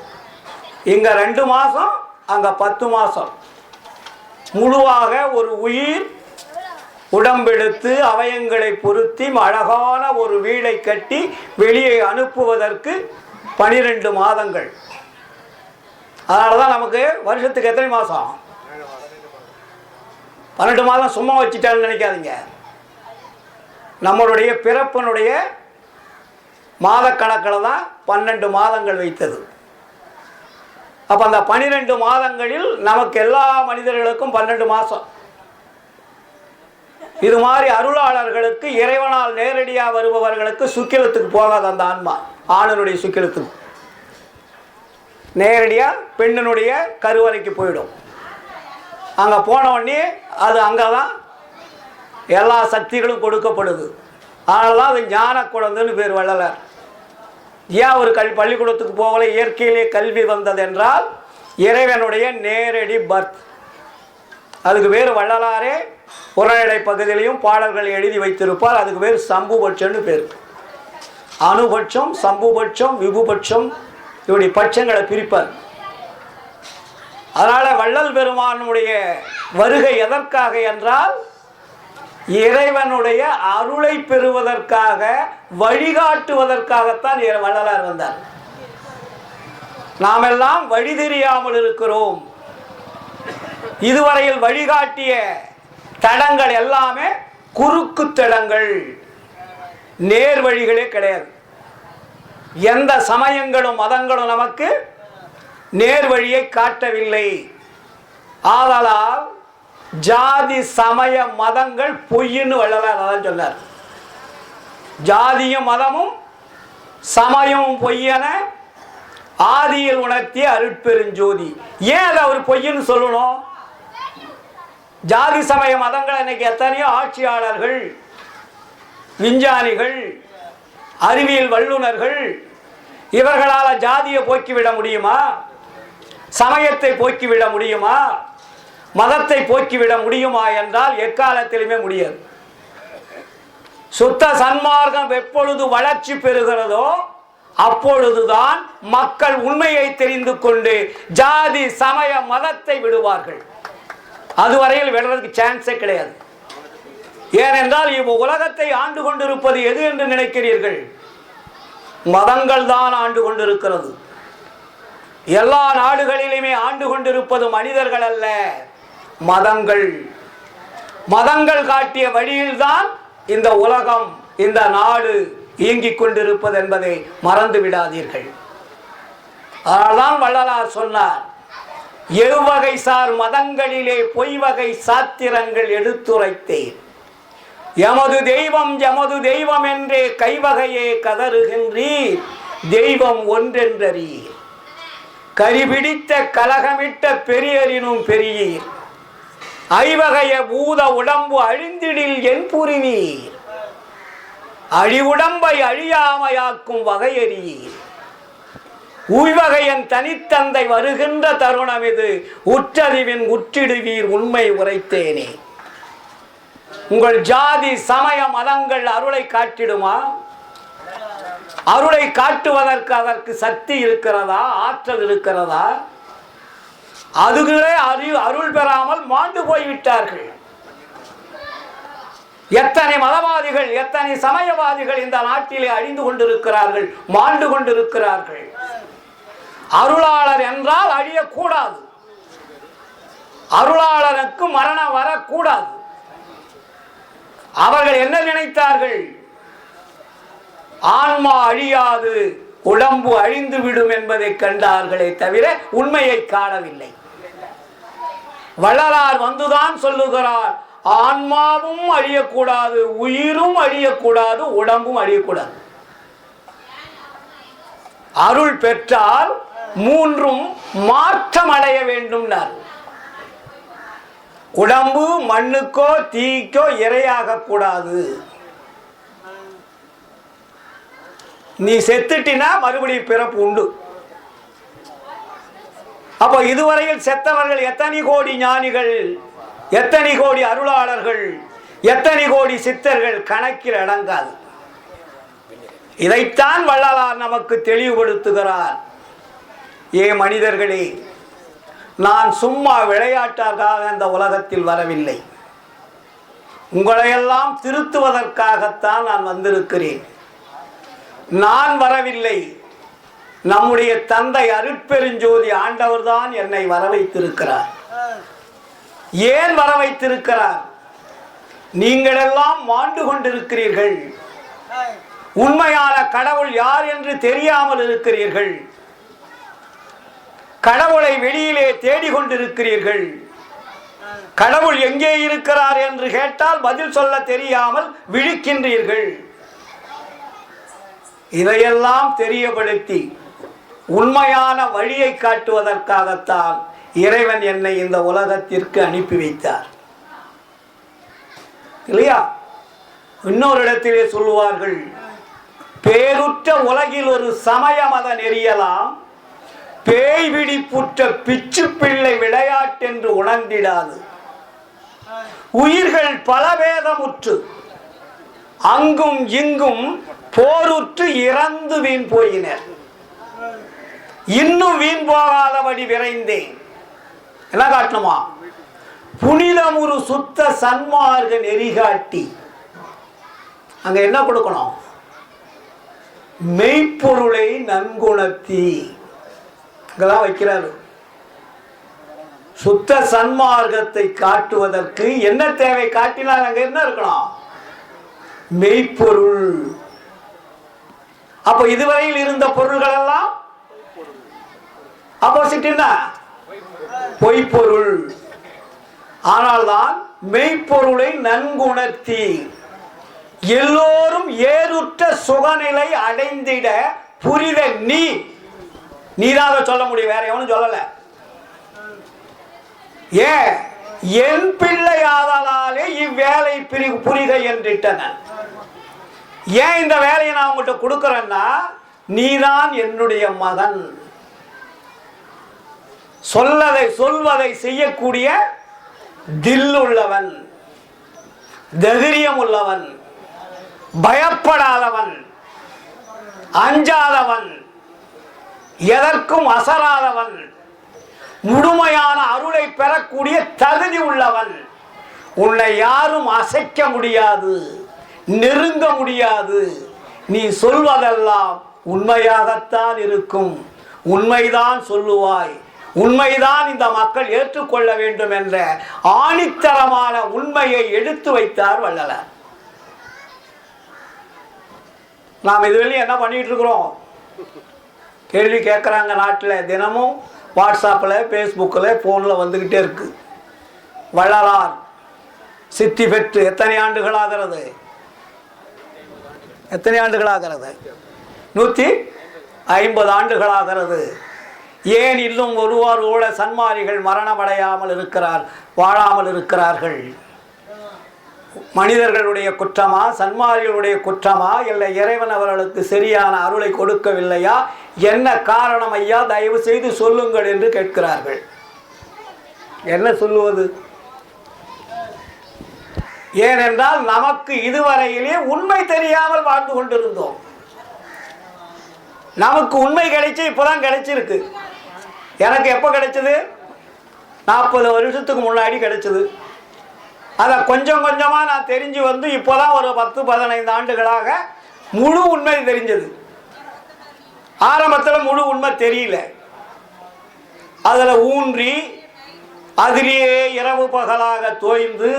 இங்க 2 மாதம், அங்க 10 மாதம். முழுவாக ஒரு உயிர் உடம்பெடுத்து அவயங்களை பொருத்தி அழகான ஒரு வீடை கட்டி வெளியே அனுப்புவதற்கு 12 மாதங்கள். அதனால தான் நமக்கு வருஷத்துக்கு எத்தனை மாதம்? 12 மாதம் சும்மா வச்சுட்டான்னு நினைக்காதீங்க. நம்மளுடைய பிறப்பினுடைய மாதக்கணக்கில் தான் 12 மாதங்கள் வைத்தது. அப்போ அந்த 12 மாதங்களில் நமக்கு எல்லா மனிதர்களுக்கும் 12 மாதம். இது மாதிரி அருளாளர்களுக்கு, இறைவனால் நேரடியாக வருபவர்களுக்கு சுக்கிலத்துக்கு போகாது. அந்த ஆன்மா ஆணனுடைய சுக்கிலத்துக்கு நேரடியாக பெண்ணினுடைய கருவறைக்கு போயிடும். அங்கே போன உடனே அது அங்கே தான் எல்லா சக்திகளும் கொடுக்கப்படுது. அதனால தான் அது ஞான குழந்தைன்னு பேர் வள்ளலார். ஏன் ஒரு பள்ளிக்கூடத்துக்கு போகல, இயற்கையிலே கல்வி வந்தது என்றால் இறைவனுடைய நேரடி பர்த். அதுக்கு பேர் வள்ளலாரே புறநடை பகுதியிலையும் பாடல்களை எழுதி வைத்திருப்பார். அதுக்கு பேர் சம்புபட்சம்னு பேர். அணுபட்சம், சம்புபட்சம், விபுபட்சம், இப்படி பட்சங்களை பிரிப்பார். அதனால வள்ளல் பெருமானுடைய வருகை எதற்காக என்றால் இறைவனுடைய அருளை பெறுவதற்காக, வழிகாட்டுவதற்காகத்தான் வள்ளலார் வந்தார். நாமெல்லாம் வழி தெரியாமல் இருக்கிறோம். இதுவரையில் வழிகாட்டிய தடங்கள் எல்லாமே குறுக்கு தடங்கள், நேர் வழிகளே கிடையாது. எந்த சமயங்களும் மதங்களும் நமக்கு நேர் வழியை காட்டவில்லை. ஆதலால் ஜாதி சமய மதங்கள் பொய்ன்னு வள்ளலார் அதான் சொன்னார். ஜாதியும் மதமும் சமயமும் பொய்யென ஆதியில் உணர்த்திய அருட்பெருஞ்சோதி. ஏன் அதை அவர் பொய்ன்னு சொல்லணும்? ஜாதி சமய மதங்கள் இன்னைக்கு எத்தனையோ ஆட்சியாளர்கள், விஞ்ஞானிகள், அறிவியல் வல்லுநர்கள், இவர்களால் ஜாதியை போக்கிவிட முடியுமா? சமயத்தை போக்கிவிட முடியுமா? மதத்தை போக்கிவிட முடியுமா என்றால் எக்காலத்திலுமே முடியாது. சுத்த சன்மார்க்கம் எப்பொழுது வளர்ச்சி பெறுகிறதோ அப்பொழுதுதான் மக்கள் உண்மையை தெரிந்து கொண்டு ஜாதி சமய மதத்தை விடுவார்கள். அதுவரையில் விடுறதுக்கு சான்ஸே கிடையாது. ஏனென்றால் இவ் உலகத்தை ஆண்டு கொண்டிருப்பது எது என்று நினைக்கிறீர்கள்? மதங்கள் தான் ஆண்டு கொண்டிருக்கிறது. எல்லா நாடுகளிலுமே ஆண்டு கொண்டிருப்பது மனிதர்கள் அல்ல, மதங்கள். மதங்கள் காட்டிய வழியில்தான் இந்த உலகம், இந்த நாடு இயங்கிக் கொண்டிருப்பது என்பதை மறந்து விடாதீர்கள். அதனால்தான் வள்ளலார் சொன்னார், எவ்வகை சார் மதங்களிலே பொய்வகை சாத்திரங்கள் எடுத்துரைத்தேன். எமது தெய்வம் என்றே கைவகையே கதறுகின்றீர், தெய்வம் ஒன்றென்றீர். கரிபிடித்த கலகமிட்ட பெரியரினும் பெரியீர், ஐவகைய பூத உடம்பு அழிந்திடில் என் புரிவீர். அழிவுடம்பை அழியாமையாக்கும் வகையறீர். உய்வகையன் தனித்தந்தை வருகின்ற தருணம் இது, உற்றறிவின் உற்றிடுவீர் உண்மை உரைத்தேனே. உங்கள் ஜாதி சமய மதங்கள் அருளை காட்டிடுமா? அருளை காட்டுவதற்கு அதற்கு சக்தி இருக்கிறதா, ஆற்றல் இருக்கிறதா? அதுகளே அருள் பெறாமல் மாண்டு போய்விட்டார்கள். எத்தனை மதவாதிகள், எத்தனை சமயவாதிகள் இந்த நாட்டிலே அழிந்து கொண்டிருக்கிறார்கள், மாண்டு கொண்டிருக்கிறார்கள். அருளாளர் என்றால் அழியக்கூடாது, அருளாளருக்கு மரணம் வரக்கூடாது. அவர்கள் என்ன நினைத்தார்கள்? ஆன்மா அழியாது, உடம்பு அழிந்து விடும் என்பதை கண்டார்களே தவிர உண்மையை காணவில்லை. வள்ளலார் வந்துதான் சொல்லுகிறார், ஆன்மாவும் அழியக்கூடாது, உயிரும் அழியக்கூடாது, உடம்பும் அழியக்கூடாது. அருள் பெற்றால் மூன்றும் மாற்றம் அடைய வேண்டும். உடம்பு மண்ணுக்கோ தீக்கோ இரையாக கூடாது. நீ செத்துட்டினா மறுபடியும் பிறப்பு உண்டு. அப்போ இதுவரையில் செத்தவர்கள் எத்தனை கோடி ஞானிகள், எத்தனை கோடி அருளாளர்கள், எத்தனை கோடி சித்தர்கள், கணக்கில் அடங்காது. இதைத்தான் வள்ளலார் நமக்கு தெளிவுபடுத்துகிறார். ஏ மனிதர்களே, நான் சும்மா விளையாட்டாக இந்த உலகத்தில் வரவில்லை, உங்களையெல்லாம் திருத்துவதற்காகத்தான் நான் வந்திருக்கிறேன். நான் வரவில்லை, நம்முடைய தந்தை அருட்பெருஞ்சோதி ஆண்டவர் தான் என்னை வர வைத்திருக்கிறார். ஏன் வர வைத்திருக்கிறார்? நீங்களெல்லாம் மாண்டு கொண்டிருக்கிறீர்கள். உண்மையான கடவுள் யார் என்று தெரியாமல் இருக்கிறீர்கள். கடவுளை வெளியிலே தேடிக்கொண்டிருக்கிறீர்கள். கடவுள் எங்கே இருக்கிறார் என்று கேட்டால் பதில் சொல்ல தெரியாமல் விழிக்கின்றீர்கள். இதையெல்லாம் தெரியப்படுத்தி உண்மையான வழியை காட்டுவதற்காகத்தான் இறைவன் என்னை இந்த உலகத்திற்கு அனுப்பி வைத்தார். இல்லையா? இன்னொரு இடத்திலே சொல்லுவார்கள், பேருற்ற உலகில் ஒரு சமய மத நெறியலாம், பேய் விழிப்புற்ற பிச்சு பிள்ளை விளையாட்டென்று உணர்ந்திடாது. உயிர்கள் பலவேதமுற்று அங்கும் இங்கும் போருற்று இறந்து வீண் போயினர். இன்னும் வீண் போகாதபடி விரைந்தேன். என்ன காட்டணுமா? புனிதமுறு சுத்த சன்மார்க்க நெறிகாட்டி. அங்க என்ன கொடுக்கணும்? மெய்ப்பொருளை நன்குணர்த்தி இங்கதான் வைக்கிறாரு. சுத்த சன்மார்க்கத்தை காட்டுவதற்கு என்ன தேவை? காட்டினால் அங்க என்ன இருக்கணும்? மெய்ப்பொருள். அப்ப இதுவரையில் இருந்த பொருள்கள் எல்லாம் ஆப்போசிட் என்ன? பொய்ப்பொருள். ஆனால்தான் மெய்ப்பொருளை நன்குணர்த்தி எல்லோரும் ஏறுற்ற சுகநிலை அடைந்திட புரித நீதாக சொல்ல முடியும், வேற எவனும் சொல்லல. என் பிள்ளை ஆதலாலே இவ்வேலை புரிக என்றிட்டன. ஏன் இந்த வேலையை நான் உங்கள்கிட்ட கொடுக்கிறேன்னா, நீதான் என்னுடைய மகன். சொல்வதை செய்யக்கூடிய தில் உள்ளவன், தைரியம் உள்ளவன், பயப்படாதவன், அஞ்சாதவன், எதற்கும் அசராதவன், முழுமையான அருளை பெறக்கூடிய தகுதி உள்ளவன். உன்னை யாரும் அசைக்க முடியாது, நெருங்க முடியாது. நீ சொல்வதெல்லாம் உண்மையாகத்தான் இருக்கும். உண்மைதான் சொல்லுவாய், உண்மைதான் இந்த மக்கள் ஏற்றுக்கொள்ள வேண்டும் என்ற ஆணித்தரமான உண்மையை எடுத்து வைத்தார் வள்ளலார். நாம் இதுவரையும் என்ன பண்ணிட்டு இருக்கிறோம்? கேள்வி கேட்குறாங்க. நாட்டில் தினமும் வாட்ஸ்அப்பில், ஃபேஸ்புக்கில், ஃபோனில் வந்துக்கிட்டே இருக்கு. வள்ளலார் சித்தி பெற்று எத்தனை ஆண்டுகளாகிறது? 150 ஆண்டுகளாகிறது. ஏன் இன்னும் ஒருவார் கூட சன்மாரிகள் மரணமடையாமல் வாழாமல் இருக்கிறார்கள்? மனிதர்களுடைய குற்றமா, சன்மாரிகளுடைய குற்றமா, இல்லை இறைவன் அவர்களுக்கு சரியான அருளை கொடுக்கவில்லையா என்ன காரணம் ஐயா, தயவு செய்து சொல்லுங்கள் என்று கேட்கிறார்கள். என்ன சொல்லுவது? ஏனென்றால் நமக்கு இதுவரையிலே உண்மை தெரியாமல் வாழ்ந்து கொண்டிருந்தோம். நமக்கு உண்மை கிடைச்சி இப்போதான் கிடைச்சிருக்கு. எனக்கு எப்போ கிடைச்சது? 40 வருஷத்துக்கு முன்னாடி கிடைச்சது. அதை கொஞ்சம் கொஞ்சமாக நான் தெரிஞ்சு வந்து இப்போதான் ஒரு 10-15 ஆண்டுகளாக முழு உண்மை தெரிஞ்சது. ஆரம்பத்தில் முழு உண்மை தெரியல. அதில் ஊன்றி அதிலேயே இரவு பகலாக தோய்ந்து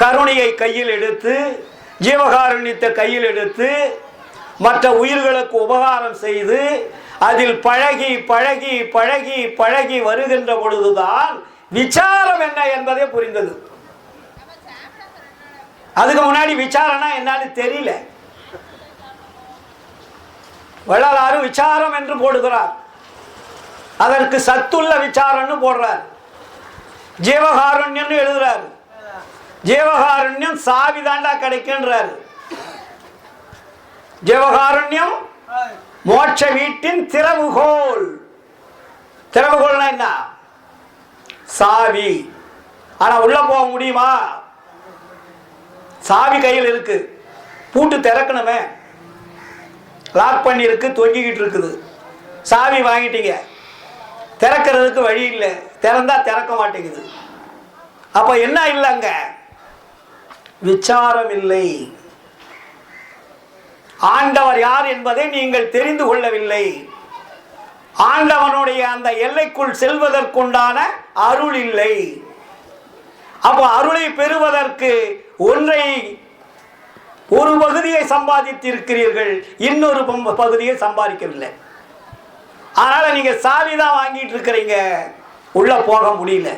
கருணையை கையில் எடுத்து ஜீவகாருண்யத்தை கையில் எடுத்து மற்ற உயிர்களுக்கு உபகாரம் செய்து அதில் பழகி பழகி பழகி பழகி வருகின்ற பொழுதுதான் விசாரம் என்ன என்பதே புரிந்தது. அதுக்கு முன்னாடி விசாரம்னா என்னன்னு தெரியல. வள்ளலாறு விசாரம் என்று போடுகிறார், அதற்கு சத்துள்ள விசாரம்னு போடுறார். ஜீவகாருண்யம் எழுதுறாரு. ஜீவகாருண்யம் சாவி தாண்டா கிடைக்கின்றார். ஜீவகாருண்யம் மோட்ச வீட்டின் திறவுகோல். திறவுகோல்னா என்ன? சாவி. ஆனா உள்ள போக முடியுமா? சாவி கையில் இருக்கு, பூட்டு திறக்கணுமே, லாக் பண்ணி இருக்கு, தொங்கிக்கிட்டு இருக்குது. சாவி வாங்கிட்டீங்க, திறக்கிறதுக்கு வழி இல்லை, திறந்தா திறக்க மாட்டேங்குது. அப்ப என்ன இல்லைங்க? விசாரம் இல்லை. ஆண்டவர் யார் என்பதை நீங்கள் தெரிந்து கொள்ளவில்லை. ஆண்டவனுடைய அந்த எல்லைக்குள் செல்வதற்குண்டான அருள் இல்லை. அப்போ அருளை பெறுவதற்கு ஒரு பகுதியை சம்பாதித்திருக்கிறீர்கள், இன்னொரு பகுதியை சம்பாதிக்கவில்லை. அதனால நீங்க சாவி தான் வாங்கிட்டு இருக்கிறீங்க, உள்ள போக முடியல.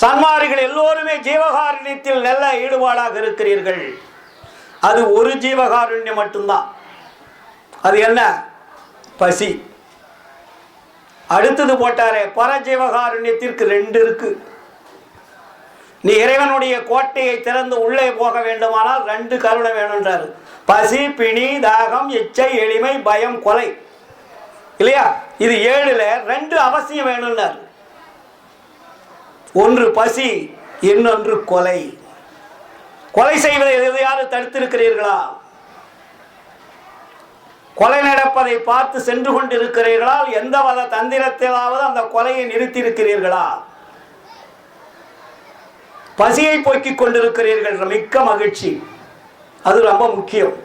சன்மார்க்கிகள் எல்லோருமே ஜீவகாருண்யத்தில் நல்ல ஈடுபாடாக இருக்கிறீர்கள். அது ஒரு ஜீவகாருண்யம் மட்டும்தான். அது என்ன? பசி. அடுத்தது போட்டாரே பரஜீவகாருண்யத்திற்கு 2 இருக்கு. நீ இறைவனுடைய கோட்டையை திறந்து உள்ளே போக வேண்டுமானால் 2 கருணை வேணும்ன்றாரு. பசி, பிணி, தாகம், இச்சை, எளிமை, பயம், கொலை. இல்லையா? இது 7ல் 2 அவசியம் வேணும்னார். ஒன்று பசி, இன்னொன்று கொலை. கொலை செய்வதை எதையாவது தடுத்திருக்கிறீர்களா? கொலை நடப்பதை பார்த்து சென்று கொண்டிருக்கிறீர்களா? எந்த வத தந்திரத்திலாவது அந்த கொலையை நிறுத்தி இருக்கிறீர்களா? பசியை போக்கிக் கொண்டிருக்கிறீர்கள், மிக்க மகிழ்ச்சி, அது ரொம்ப முக்கியம்.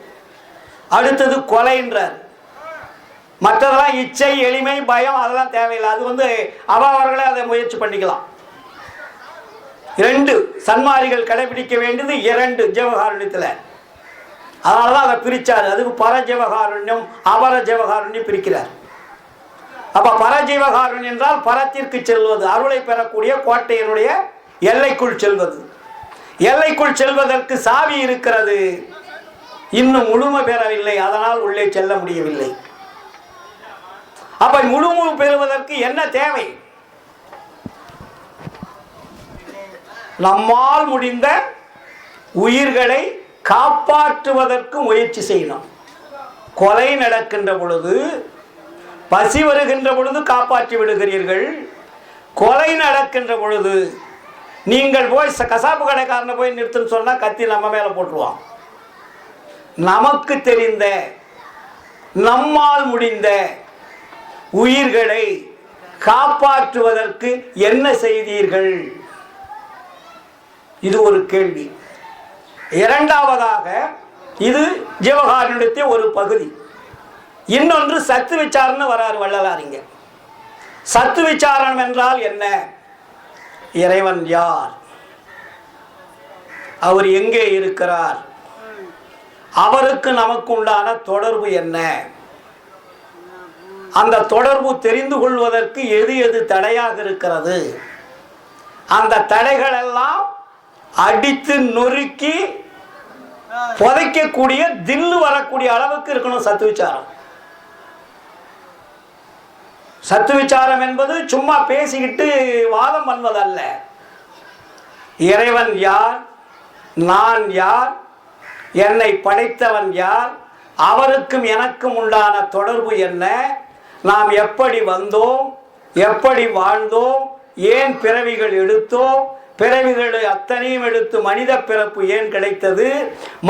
அடுத்தது கொலை என்றார். மற்றதெல்லாம் இச்சை, எளிமை, பயம் அதெல்லாம் தேவையில்லை. அது அவர்களே அதை முயற்சி பண்ணிக்கலாம். 2 சன்மாரிகள் கடைபிடிக்க வேண்டியது 2 ஜீவகாருண்யத்தில். அதனாலதான் அதை பிரிச்சாரு. அதுக்கு பரஜீவகாருண்யம் அபர ஜீவகாருண்யம் பிரிக்கிறார். அப்ப பரஜீவகாருண்யம் என்றால் பரத்திற்கு செல்வது, அருளை பெறக்கூடிய கோட்டையினுடைய எல்லைக்குள் செல்வது. எல்லைக்குள் செல்வதற்கு சாவி இருக்கிறது, இன்னும் முழுமை பெறவில்லை, அதனால் உள்ளே செல்ல முடியவில்லை. அப்ப முழுமை பெறுவதற்கு என்ன தேவை? நம்மால் முடிந்த உயிர்களை காப்பாற்றுவதற்கு முயற்சி செய்யணும். கொலை நடக்கின்ற பொழுது, பசி வருகின்ற பொழுது காப்பாற்றி விடுகிறீர்கள். கொலை நடக்கின்ற பொழுது நீங்கள் போய் கசாப்பு கடைக்காரனை போய் நிறுத்துன்னு சொன்னா கத்தி நம்ம மேல போட்டுருவான். நமக்கு தெரிந்த நம்மால் முடிந்த உயிர்களை காப்பாற்றுவதற்கு என்ன செய்தீர்கள்? இது ஒரு கேள்வி. இரண்டாவதாக, இது ஜீவகாருண்யத்திய ஒரு பகுதி. இன்னொன்று சத்து விசாரணை வராரு வள்ளலாரிங்க. சத்து விசாரணம் என்றால் என்ன? இறைவன் யார்? அவர் எங்கே இருக்கிறார்? அவருக்கு நமக்கு உண்டான தொடர்பு என்ன? அந்த தொடர்பு தெரிந்து கொள்வதற்கு எது எது தடையாக இருக்கிறது? அந்த தடைகள் எல்லாம் அடித்து நொறுக்கி புதைக்கக்கூடிய தில்லு வரக்கூடிய அளவுக்கு இருக்கணும் சத்து விசாரம். சத்து விசாரம் என்பது சும்மா பேசிக்கிட்டு வாதம் பண்ணுவதல்ல. இறைவன் யார்? நான் யார்? என்னை படைத்தவன் யார்? அவருக்கும் எனக்கும் உண்டான தொடர்பு என்ன, நாம் எப்படி வந்தோம், எப்படி வாழ்ந்தோம், ஏன் பிறவிகள் எடுத்தோம், பிறவிகளை அத்தனையும் எடுத்து மனித பிறப்பு ஏன் கிடைத்தது,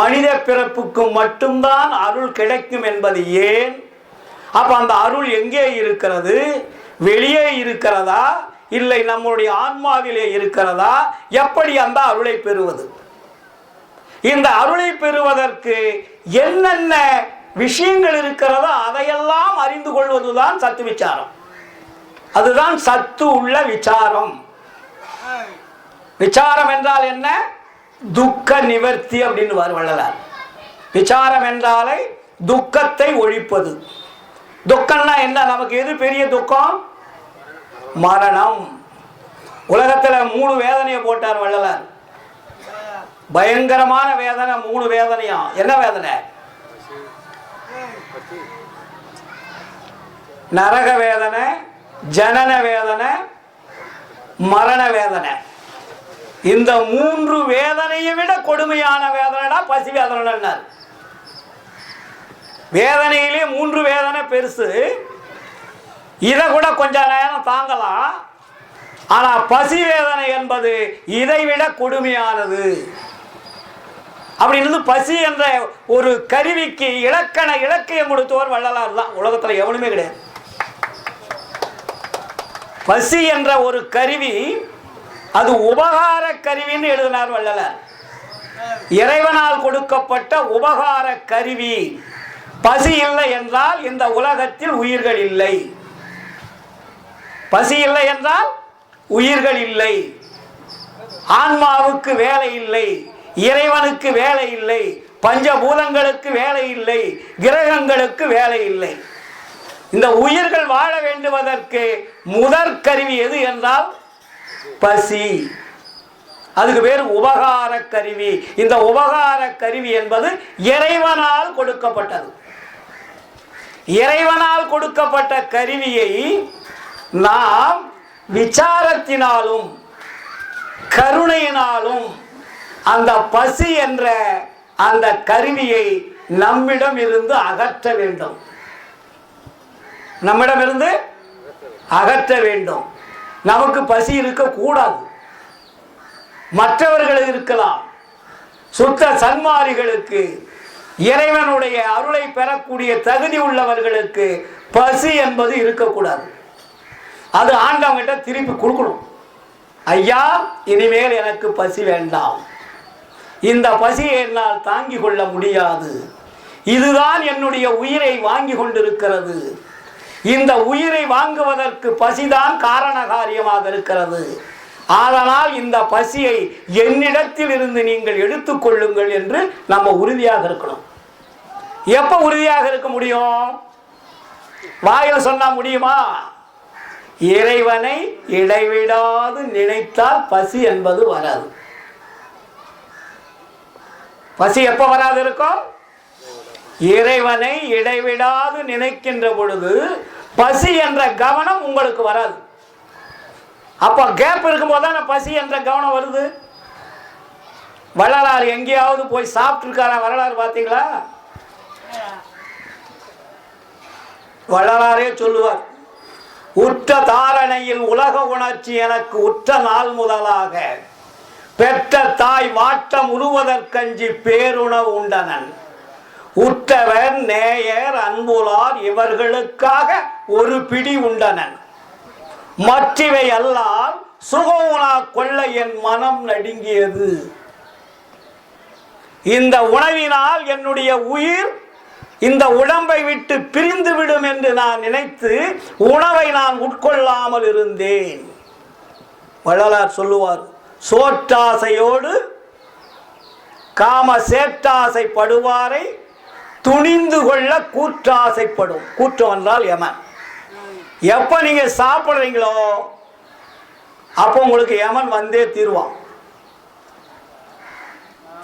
மனித பிறப்புக்கு மட்டும்தான் அருள் கிடைக்கும் என்பது ஏன், அப்ப அந்த அருள் எங்கே இருக்கிறது, வெளியே இருக்கிறதா இல்லை நம்முடைய ஆன்மாவிலே இருக்கிறதா, எப்படி அந்த அருளை பெறுவது, இந்த அருளை பெறுவதற்கு என்னென்ன விஷயங்கள் இருக்கிறதோ அதையெல்லாம் அறிந்து கொள்வதுதான் சத்து விசாரம். அதுதான் சத்து உள்ள விசாரம். விசாரம் என்றால் என்ன? துக்க நிவர்த்தி அப்படின்னு வள்ளலார். விசாரம் என்றாலே துக்கத்தை ஒழிப்பது. துக்கம்னா என்ன? நமக்கு எது பெரிய துக்கம்? மரணம். உலகத்துல 3 வேதனையை போட்டார் வள்ளலார். பயங்கரமான வேதனை, 3 வேதனையா. என்ன வேதனை? நரக வேதனை, ஜனன வேதனை, மரண வேதனை. இந்த 3 வேதனையை விட கொடுமையான வேதனைடா பசி வேதனை. வேதனையிலே 3 வேதனை பெருசு. இதை கூட கொஞ்ச நேரம் தாங்கலாம். ஆனா பசி வேதனை என்பது இதைவிட கொடுமையானது. அப்படின்னு பசி என்ற ஒரு கருவிக்கு இலக்கியம் கொடுத்தவர் வள்ளலார் தான். உலகத்துல எவனுமே கிடையாது. பசி என்ற ஒரு கருவி, அது உபகார கருவின்னு எழுதினார் வள்ளலார். இறைவனால் கொடுக்கப்பட்ட உபகார கருவி. பசி இல்லை என்றால் இந்த உலகத்தில் உயிர்கள் இல்லை. பசி இல்லை என்றால் உயிர்கள் இல்லை. ஆன்மாவுக்கு வேலை இல்லை, இறைவனுக்கு வேலை இல்லை, பஞ்சபூதங்களுக்கு வேலை இல்லை, கிரகங்களுக்கு வேலை இல்லை. இந்த உயிர்கள் வாழ வேண்டுவதற்கு முதற் கருவி எது என்றால் பசி. அதுக்கு பேர் உபகார கருவி. இந்த உபகார கருவி என்பது இறைவனால் கொடுக்கப்பட்டது. இறைவனால் கொடுக்கப்பட்ட கருவியை நாம் விசாரத்தினாலும் கருணையினாலும் அந்த பசி என்ற அந்த கருவியை நம்மிடம் இருந்து அகற்ற வேண்டும். நம்மிடமிருந்து அகற்ற வேண்டும். நமக்கு பசி இருக்கக்கூடாது. மற்றவர்கள் இருக்கலாம். சுத்த சன்மாரிகளுக்கு, இறைவனுடைய அருளை பெறக்கூடிய தகுதி உள்ளவர்களுக்கு பசி என்பது இருக்கக்கூடாது. அது ஆண்டவங்கிட்ட திருப்பி கொடுக்கணும். ஐயா, இனிமேல் எனக்கு பசி வேண்டாம், இந்த பசியை என்னால் தாங்கிக் கொள்ள முடியாது, இதுதான் என்னுடைய உயிரை வாங்கி கொண்டிருக்கிறது, இந்த உயிரை வாங்குவதற்கு பசிதான் காரண காரியமாக இருக்கிறது, அதனால் இந்த பசியை என்னிடத்தில் இருந்து நீங்கள் எடுத்துக்கொள்ளுங்கள் என்று நம்ம உறுதியாக இருக்கணும். எப்ப உறுதியாக இருக்க முடியும்? வாயில் சொன்னா முடியுமா? இறைவனை இடைவிடாது நினைத்தால் பசி என்பது வராது. பசி எப்ப வராது இருக்கும்? இறைவனை இடைவிடாது நினைக்கின்ற பொழுது பசி என்ற கவனம் உங்களுக்கு வராது. அப்ப கேப் இருக்கும் போது பசி என்ற கவனம் வருது. வள்ளலார் எங்கேயாவது போய் சாப்பிட்டு இருக்காரா? வரலாறு பார்த்தீங்களா? வள்ளலாரே சொல்லுவார், உற்ற தாரணையில் உலக உணர்ச்சி எனக்கு உற்ற நாள் முதலாக பெற்ற தாய் வாட்டம் உருவதற்கஞ்சி பேருணவு உண்டனன், உற்றவர் நேயர் அன்புலார் இவர்களுக்காக ஒரு பிடி உண்டனன், மற்றவை அல்லால் சுகவுணா கொள்ள என் மனம் நடுங்கியது. இந்த உணவினால் என்னுடைய உயிர் இந்த உடம்பை விட்டு பிரிந்து விடும் என்று நான் நினைத்து உணவை நான் உட்கொள்ளாமல் இருந்தேன். வள்ளலார் சொல்லுவார், சோற்றாசையோடு காம சேற்றாசைப்படுவாரை துணிந்து கொள்ள கூற்றாசைப்படும். கூற்றம் என்றால் யமன். எப்ப நீங்க சாப்பிடுறீங்களோ அப்போ உங்களுக்கு யமன் வந்தே தீர்வான்.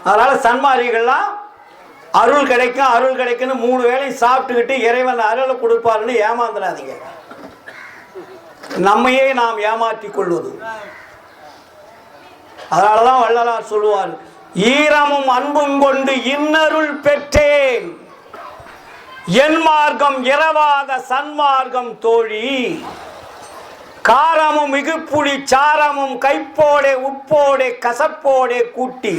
அதனால சன்மாரிகள்லாம் அருள் கிடைக்கும் அருள் கிடைக்குன்னு 3 வேளை சாப்பிட்டுக்கிட்டு இறைவன் அருளை கொடுப்பாருன்னு ஏமாந்துடாதீங்க. நம்மையே நாம் ஏமாற்றிக் கொள்வது. அதனாலதான் வள்ளலார் சொல்லுவார், ஈரமும் அன்பும் கொண்டு இன்னருள் பெற்றேன், என் மார்க்கம் இரவாத சன்மார்க்கம் தோழி, காரமும் மிகுப்புளி சாரமும் கைப்போடே உப்போடே கசப்போடே கூட்டி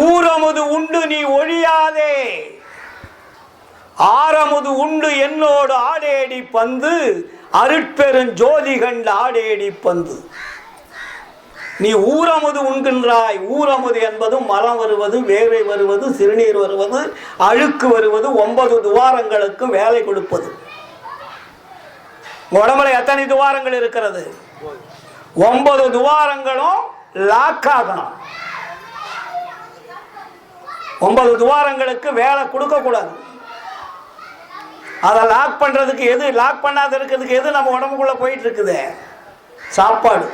ஊரமுது உண்டு நீ ஒழியாதே, ஆரமுது உண்டு என்னோடு ஆடேடி பந்து, அருட்பெரும் ஜோதி கண்ட ஆடேடி பந்து. நீ ஊரமுது உண்கின்றாய். ஊரமுது என்பது மலம் வருவது, வேர்வை வருவது, சிறுநீர் வருவது, அழுக்கு வருவது, 9 துவாரங்களுக்கு வேலை கொடுப்பது. உடம்புல எத்தனை துவாரங்கள் இருக்கிறது? 9 துவாரங்களும் லாக் ஆகணும். 9 துவாரங்களுக்கு வேலை கொடுக்க கூடாது. அதை லாக் பண்றதுக்கு எது, லாக் பண்ணாத இருக்கிறதுக்கு எது நம்ம உடம்புக்குள்ள போயிட்டு இருக்குது? சாப்பாடு.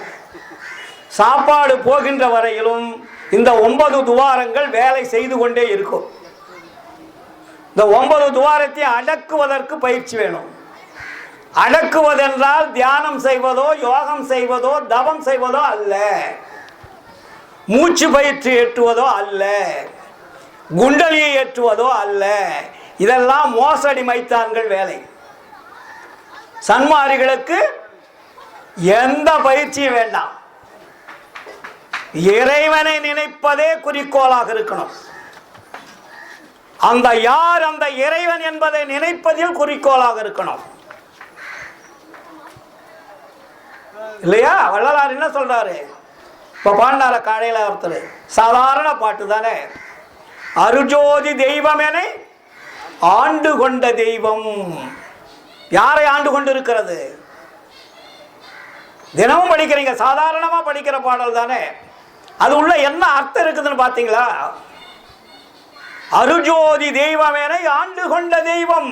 சாப்பாடு போகின்ற வரையிலும் இந்த 9 துவாரங்கள் வேலை செய்து கொண்டே இருக்கும். இந்த 9 துவாரத்தை அடக்குவதற்கு பயிற்சி வேணும். அடக்குவதென்றால் தியானம் செய்வதோ, யோகம் செய்வதோ, தவம் செய்வதோ அல்ல, மூச்சு பயிற்சி ஏற்றுவதோ அல்ல, குண்டலியை ஏற்றுவதோ அல்ல. இதெல்லாம் மோசடி மைத்தான்கள் வேலை. சன்மாரிகளுக்கு எந்த பயிற்சியும் வேண்டாம். இறைவனை நினைப்பதே குறிக்கோளாக இருக்கணும். அந்த யார் அந்த இறைவன் என்பதை நினைப்பதில் குறிக்கோளாக இருக்கணும். இல்லையா? வள்ளலார் என்ன சொல்றாரு? இப்ப பாண்டார காலையில ஒருத்தர் சாதாரண பாட்டு தானே, அருஜோதி தெய்வம் என ஆண்டு கொண்ட தெய்வம். யாரை ஆண்டு கொண்டு இருக்கிறது? தினமும் படிக்கிறீங்க, சாதாரணமா படிக்கிற பாடல் தானே. அது உள்ள என்ன அர்த்தம் இருக்குதுன்னு பாத்தீங்களா? அருஜோதி தெய்வம் என ஆண்டு கொண்ட தெய்வம்,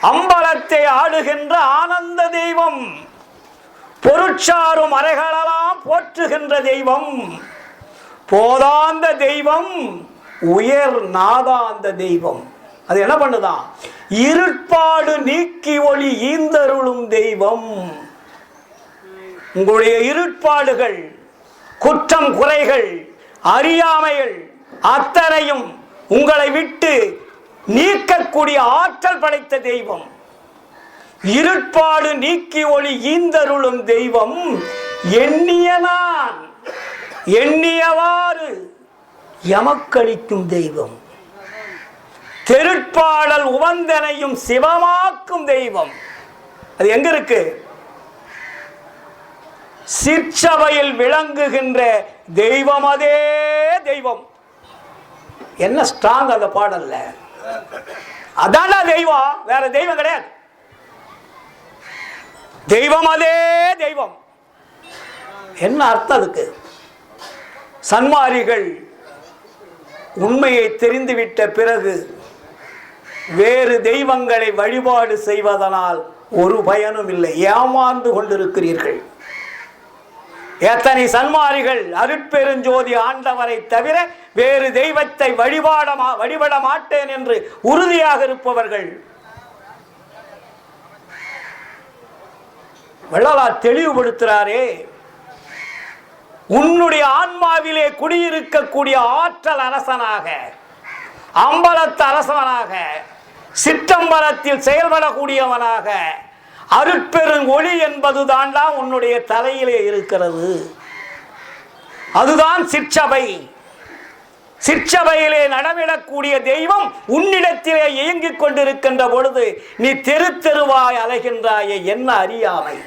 அம்பலத்தை ஆடுகின்ற ஆனந்த தெய்வம், பொருட்சாரும் அறைகளெல்லாம் போற்றுகின்ற தெய்வம், போதாந்த தெய்வம், உயர் நாதாந்த தெய்வம். அது என்ன பண்ணுதான்? இருட்பாடு நீக்கி ஒளி ஈந்தருளும் தெய்வம். உங்களுடைய இருட்பாடுகள், குற்றம் குறைகள், அறியாமைகள் அத்தனையும் உங்களை விட்டு நீக்கக்கூடிய ஆற்றல் படைத்த தெய்வம். இருட்பாடு நீக்கி ஒளி ஈந்தருளும் தெய்வம், எண்ணிய நான் எண்ணியவாறு எமக்களிக்கும் தெய்வம், தெருட்பாடல் உவந்தனையும் சிவமாக்கும் தெய்வம். அது எங்க இருக்கு? சிற்சபையில் விளங்குகின்ற தெய்வம். அதே தெய்வம். என்ன ஸ்ட்ராங் அந்த பாடல்ல? அதான தெய்வம், வேற தெய்வம் கிடையாது. தெய்வம் அதே தெய்வம். என்ன அர்த்தம் அதுக்கு? சன்மாரிகள் உண்மையை தெரிந்துவிட்ட பிறகு வேறு தெய்வங்களை வழிபாடு செய்வதனால் ஒரு பயனும் இல்லை. ஏமாந்து கொண்டிருக்கிறீர்கள். எத்தனை சன்மாரிகள் அருட்பெருஞ்சோதி ஆண்டவரை தவிர வேறு தெய்வத்தை வழிபட மாட்டேன் என்று உறுதியாக இருப்பவர்கள். வள்ளலார் தெளிவுபடுத்துறாரே, உன்னுடைய ஆன்மாவிலே குடியிருக்கக்கூடிய ஆற்றல் அரசனாக, அம்பலத்து அரசனாக, சிற்றம்பலத்தில் செயல்படக்கூடியவனாக, அருட்பெரும் ஒளி என்பது தாண்டா உன்னுடைய தலையிலே இருக்கிறது. அதுதான் சிற்சபை. சிற்சபையிலே நடமிடக்கூடிய தெய்வம் உன்னிடத்திலே இயங்கிக் கொண்டிருக்கின்ற பொழுது நீ தெரு தெருவாய் அலைகின்றாயே, என்ன அறியாமை!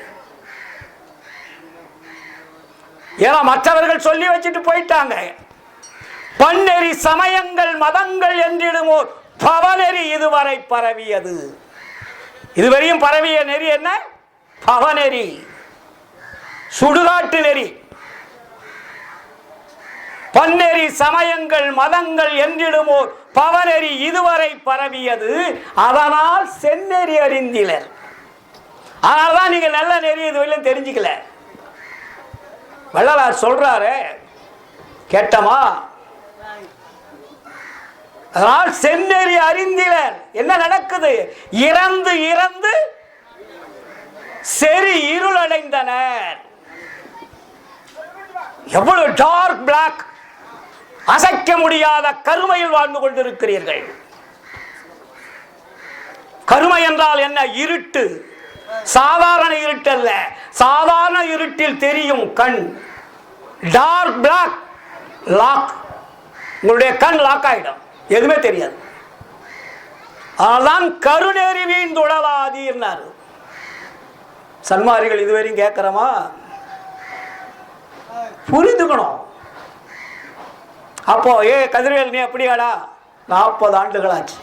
ஏன்னா மற்றவர்கள் சொல்லி வச்சுட்டு போயிட்டாங்க. பன்னெறி சமயங்கள் மதங்கள் என்றிடுமோ பவநெறி இதுவரை பரவியது. இதுவரையும் பரவிய நெறி என்ன? பவநெறி, சுடுகாட்டு நெறி. பன்னெறி சமயங்கள் மதங்கள் என்றிடுமோ பவநெறி இதுவரை பரவியது, அதனால் செந்நெறி அறிந்திலர். அதனால்தான் நீங்க நல்ல நெறி இதுவரையிலும் தெரிஞ்சுக்கல. வள்ளலார் சொல்றாரு, கேட்டமா? அதனால் செந்நெறி அறிந்திலர். என்ன நடக்குது? இறந்து இறந்து செறி இருள் அடைந்தனர். எவ்வளவு டார்க் பிளாக், அசைக்க முடியாத கருமையில் வாழ்ந்து கொண்டிருக்கிறீர்கள். கருமை என்றால் என்ன? இருட்டு. சாதாரண இருட்டு அல்ல, சாதாரண இருட்டில் தெரியும் கண். டார்க் பிளாக் லாக், உங்களுடைய கண் லாக் ஆயிடும், எதுவுமே தெரியாது. அதனால்தான் கருநேறி வீழ்ந்துடலாதீர்னார். சன்மாரிகள் இதுவரையும் கேட்கிறோமா? புரிந்துக்கணும். அப்போ கதிர்வேல் நீ அப்படியாடா? 40 ஆண்டுகள் ஆச்சு.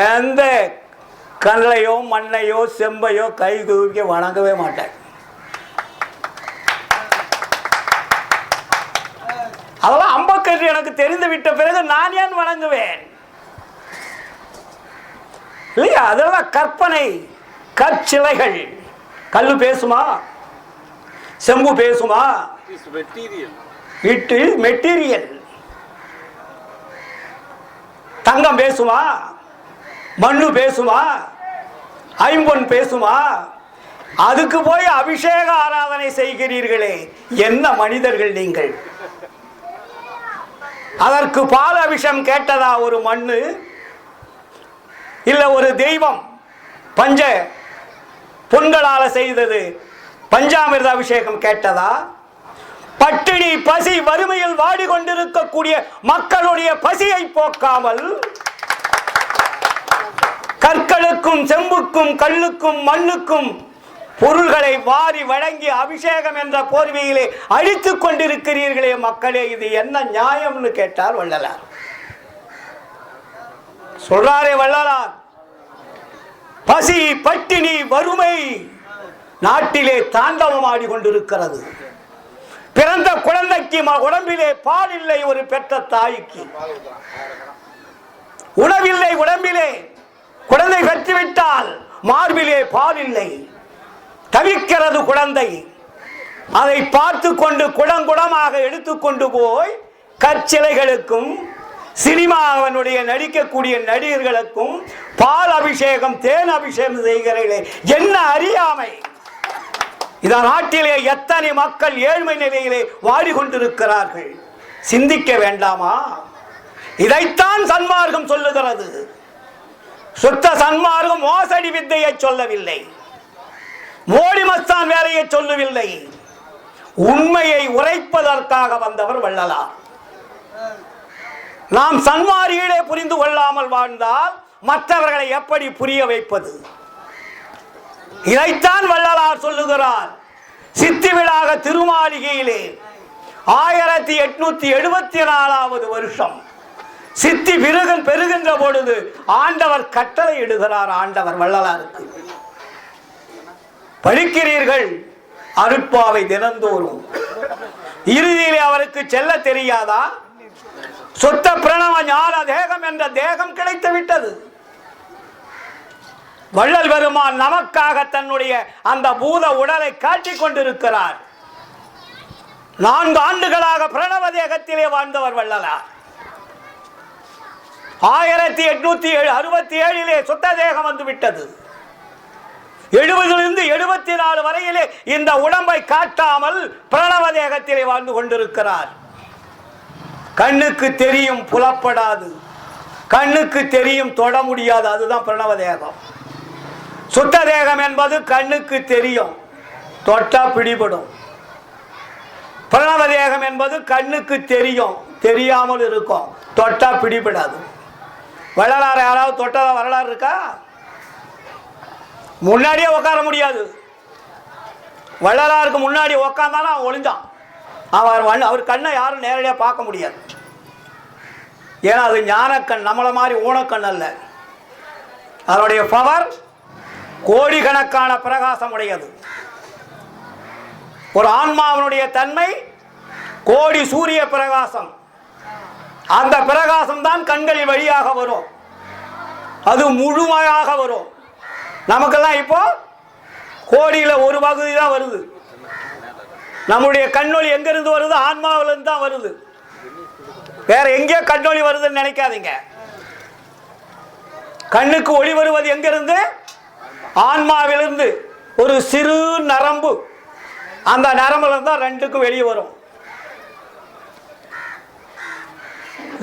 எந்த கல்லையோ மண்ணையோ செம்பையோ கை தூக்கி வணங்கவே மாட்டேன். அதெல்லாம் அம்பக்கன்று எனக்கு தெரிந்து விட்ட பிறகு நான் ஏன் வணங்குவேன்? இல்லையா? அதெல்லாம் கற்பனை, கற்சிலைகள். கல்லு பேசுமா? செம்பு பேசுமா? It is material. தங்கம் பேசுமா? மண்ணு பேசுமா? ஐம்பொன் பேசுமா? அதுக்கு போய் அபிஷேக ஆராதனை செய்கிறீர்களே, என்ன மனிதர்கள் நீங்கள்? அதற்கு பால் அபிஷேகம் கேட்டதா ஒரு மண்ணு? இல்ல ஒரு தெய்வம் பஞ்ச பொன்களால செய்தது பஞ்சாமிர்த அபிஷேகம் கேட்டதா? பட்டினி பசி வறுமையில் வாடிக்கொண்டிருக்கக்கூடிய மக்களுடைய பசியை போக்காமல் கற்களுக்கும் செம்புக்கும் கல்லுக்கும் மண்ணுக்கும் பொருள்களை வாரி வழங்கி அபிஷேகம் என்ற போர்வையிலே அழித்துக் கொண்டிருக்கிறீர்களே மக்களே, இது என்ன நியாயம்னு கேட்டார் வள்ளலார். சொல்றாரே வள்ளலார், பசி பட்டினி வறுமை நாட்டிலே தாண்டவம் ஆடிக்கொண்டிருக்கிறது. பிறந்த குழந்தைக்கு உடம்பிலே பால் இல்லை, ஒரு பெற்ற தாய்க்கு உணவில்லை. உடம்பிலே குழந்தை பெற்றுவிட்டால் மார்பிலே பால் இல்லை, தவிக்கிறது குழந்தை. அதை பார்த்து கொண்டு குடங்குடமாக எடுத்துக்கொண்டு போய் கற்சிலைகளுக்கும் சினிமாவனுடைய நடிக்கக்கூடிய நடிகர்களுக்கும் பால் அபிஷேகம் தேன் அபிஷேகம் செய்கிறீர்களே, என்ன அறியாமை! இந்த நாட்டிலே எத்தனை மக்கள் ஏழ்மை நிலையிலே வாடிக்கொண்டிருக்கிறார்கள், சிந்திக்க வேண்டாமா? இதைத்தான் சன்மார்க்கம் சொல்லுகிறது. சுத்த சன்மார்க்கம் மோசடி வித்தையை சொல்லவில்லை, மோடி மஸ்தான் வேலையை சொல்லவில்லை. உண்மையை உரைப்பதற்காக வந்தவர் வள்ளலார். நாம் சன்மார்க்கத்தை புரிந்து கொள்ளாமல் வாழ்ந்தால் மற்றவர்களை எப்படி புரிய வைப்பது? இதைத்தான் வள்ளலார் சொல்லுகிறார். சித்திவிழாக திருமாளிகையிலே 1874 வருஷம் சித்தி பெருகின்ற பொழுது ஆண்டவர் கட்டளை இடுகிறார். ஆண்டவர் வள்ளலாருக்கு, படிக்கிறீர்கள் அருட்பாவை தினந்தோறும். இறுதியிலே அவருக்கு செல்ல தெரியாதா? சொத்த பிரணவ ஞான தேகம் என்ற தேகம் கிடைத்து விட்டது. வள்ளல் பெருமான் நமக்காக தன்னுடைய அந்த பூத உடலை காட்டிக் கொண்டிருக்கிறார். 4 ஆண்டுகளாக பிரணவ தேகத்திலே வாழ்ந்தவர் வள்ளலார். 1867 சுத்த தேகம் வந்து விட்டது. 70 74 வரையிலே இந்த உடம்பை காட்டாமல் பிரணவ தேகத்திலே வாழ்ந்து கொண்டிருக்கிறார். கண்ணுக்கு தெரியும், புலப்படாது. கண்ணுக்கு தெரியும், தொட முடியாது. அதுதான் பிரணவ தேகம். சுத்த தேகம் என்பது கண்ணுக்கு தெரியும், தொட்டா பிடிபடும். பிரணவ தேகம் என்பது கண்ணுக்கு தெரியும், தெரியாமல் இருக்கும், தொட்டா பிடிபடாது. வள்ளலார் யாராவது தொட்டதா வரலாறு இருக்கா? முன்னாடியே உட்கார முடியாது. வள்ளலாருக்கு முன்னாடி உட்கார்ந்தானா அவன் ஒளிஞ்சான். அவர் கண்ணை யாரும் நேரடியாக பார்க்க முடியாது. ஏன்னா அது ஞானக்கண், நம்மளை மாதிரி ஊனக்கண் அல்ல. அதனுடைய பவர் கோடிக்கணக்கான பிரகாசம் உடையது. ஒரு ஆன்மாவினுடைய தன்மை கோடி சூரிய பிரகாசம். அந்த பிரகாசம் தான் கண்களின் வழியாக வரும், அது முழுமையாக வரும். நமக்கெல்லாம் இப்போ கோடியில ஒரு பகுதி தான் வருது. நம்முடைய கண்ணொளி எங்கிருந்து வருது? ஆன்மாவிலிருந்து தான் வருது. வேற எங்கேயோ கண்ணொளி வருதுன்னு நினைக்காதீங்க. கண்ணுக்கு ஒளி வருவது எங்கிருந்து? ஆன்மாவிலிருந்து. ஒரு சிறு நரம்பு, அந்த நரம்புல தான் 2க்கும் வெளியே வரும்.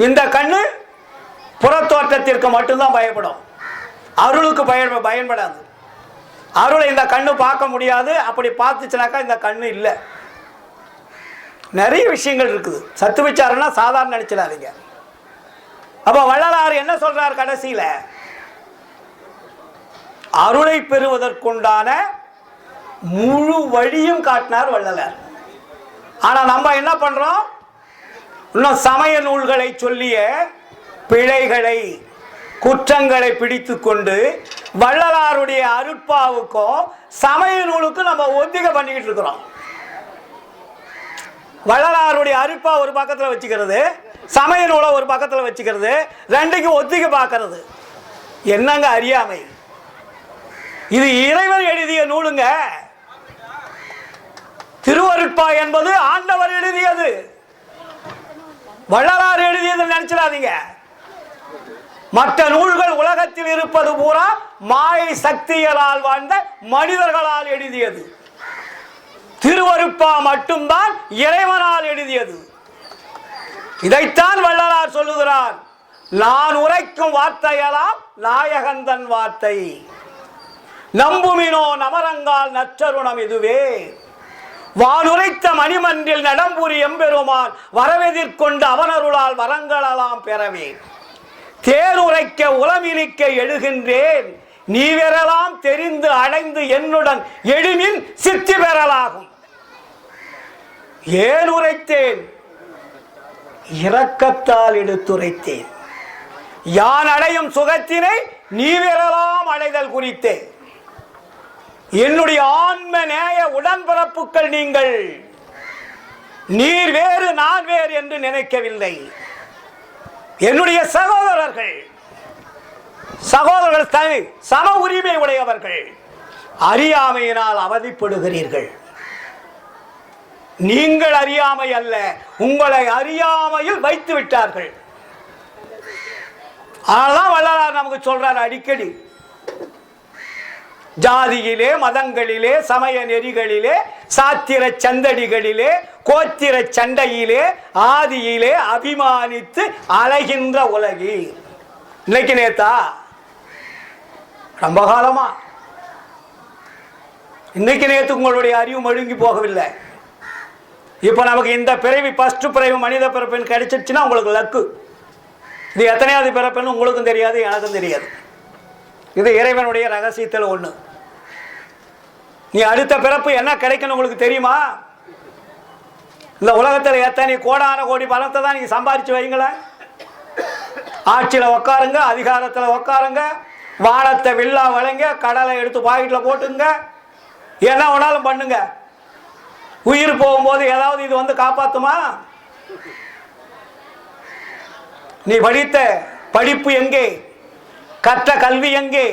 இந்த கண்ணு புறத்தோற்றத்திற்கு மட்டும்தான் பயப்படும். அருளுக்கு பயன்படாது. அருளை இந்த கண்ணு பார்க்க முடியாது. அப்படி பார்த்துச்சுனாக்கா இந்த கண்ணு இல்லை. நிறைய விஷயங்கள் இருக்குது. சத்து விசாரம்னா சாதாரண நினைச்சிடாதீங்க. அப்ப வள்ளலார் என்ன சொல்றார் கடைசியில? அருளை பெறுவதற்குண்டான முழு வழியும் காட்டினார் வள்ளலார். ஆனா நம்ம என்ன பண்றோம்? இன்னும் சமய நூல்களை சொல்லிய பிழைகளை, குற்றங்களை பிடித்து கொண்டு வள்ளலாருடைய அருட்பாவுக்கும் சமய நூலுக்கும் நம்ம ஒத்திகை பண்ணிக்கிட்டு இருக்கிறோம். வள்ளலாருடைய அருட்பா ஒரு பக்கத்தில் வச்சுக்கிறது, சமய நூலை ஒரு பக்கத்தில் வச்சுக்கிறது, ரெண்டுக்கும் ஒத்திகை பார்க்கறது. என்னங்க அறியாமை! இது இறைவர் எழுதிய நூலுங்க. திருவருட்பா என்பது ஆண்டவர் எழுதியது, வள்ளலார் எழுதியது நினைச்சிடாதீங்க. மற்ற நூல்கள் உலகத்தில் இருப்பது பூரா மாயை சக்திகளால் வாழ்ந்த மனிதர்களால் எழுதியது. திருவருட்பா மட்டும்தான் இறைவனால் எழுதியது. இதைத்தான் வள்ளலார் சொல்லுகிறார். நான் உரைக்கும் வார்த்தையெல்லாம் நாயகந்தன் வார்த்தை, நம்புமினோ நமரங்கால் நற்றருணம் இதுவே. வானுரைத்த மணிமன்றில் நடம்புரி எம்பெருமான் வரவெதிர்கொண்டு அவனருளால் வரங்களெல்லாம் பெறவே. தேனுரைக்க உளமிலிக்க எழுகின்றேன், நீ பெறலாம் தெரிந்து அடைந்து என்னுடன் எழுமின் சித்தி பெறலாகும். ஏன் உரைத்தேன்? இரக்கத்தால் எடுத்துரைத்தேன். யான் அடையும் சுகத்தினை நீ பெறலாம் அடைதல் குறித்தேன். என்னுடைய ஆன்ம நேய உடன்பிறப்புகள் நீங்கள். நீர் வேறு நான் வேறு என்று நினைக்கவில்லை. என்னுடைய சகோதரர்கள் சம உரிமை உடையவர்கள். அறியாமையினால் அவதிப்படுகிறீர்கள். நீங்கள் அறியாமை அல்ல, உங்களை அறியாமையில் வைத்து விட்டார்கள். அதனால்தான் வள்ளலார் நமக்கு சொல்றார் அடிக்கடி, ஜாதியிலே, மதங்களிலே, சமய நெறிகளிலே, சாத்திர சந்தடிகளிலே, கோத்திர சண்டையிலே, ஆதியிலே அபிமானித்து அலைகின்ற உலகி. இன்னைக்கு நேத்தா? ரொம்ப காலமா. இன்னைக்கு நேத்து உங்களுடைய அறிவு மழுங்கி போகவில்லை. இப்ப நமக்கு இந்த பிறவி, ஃபர்ஸ்ட் பிறவி மனித பிறப்புன்னு கிடைச்சிருச்சுன்னா உங்களுக்கு லக்கு. இது எத்தனையாவது பிறப்புன்னு உங்களுக்கும் தெரியாது, எனக்கும் தெரியாது. இது இறைவனுடைய ரகசியத்தில் ஒண்ணு. நீ அடுத்த பிறப்பு என்ன கிடைக்கணும் உங்களுக்கு தெரியுமா? இந்த உலகத்தில் எத்தனை கோடான கோடி பணத்தை தான் நீங்க சம்பாதிச்சு வைங்களேன். ஆட்சியில உக்காருங்க, அதிகாரத்துல உக்காருங்க, வானத்தை வில்லா வளைங்க, கடலை எடுத்து பாக்கெட்ல போட்டுங்க, என்ன வேணாலும் பண்ணுங்க. உயிர் போகும்போது ஏதாவது இது வந்து காப்பாத்துமா? நீ படித்த படிப்பு எங்கே? கற்ற கல்வி எங்கே?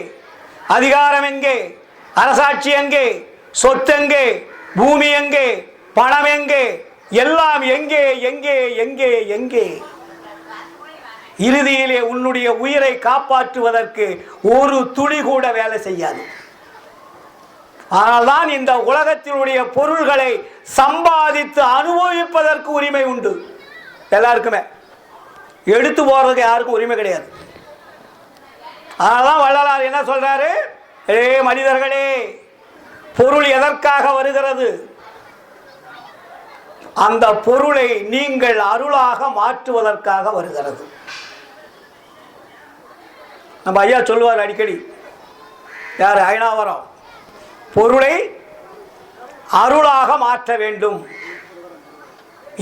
அதிகாரம் எங்கே? அரசாட்சி எங்கே? சொத்து எங்கே? பூமி எங்கே? பணம் எங்கே? எல்லாம் எங்கே எங்கே எங்கே எங்கே? இறுதியிலே உன்னுடைய உயிரை காப்பாற்றுவதற்கு ஒரு துளி கூட வேலை செய்யாது. ஆனால்தான் இந்த உலகத்தினுடைய பொருள்களை சம்பாதித்து அனுபவிப்பதற்கு உரிமை உண்டு எல்லாருக்குமே. எடுத்து போறதுக்கு யாருக்கும் உரிமை கிடையாது. அதனால்தான் வள்ளலார் என்ன சொல்றாரு? மனிதர்களே, பொருள் எதற்காக வருகிறது? அந்த பொருளை நீங்கள் அருளாக மாற்றுவதற்காக வருகிறது. நம்ம ஐயா சொல்லுவார் அடிக்கடி, யார்? அயனாவரம். பொருளை அருளாக மாற்ற வேண்டும்.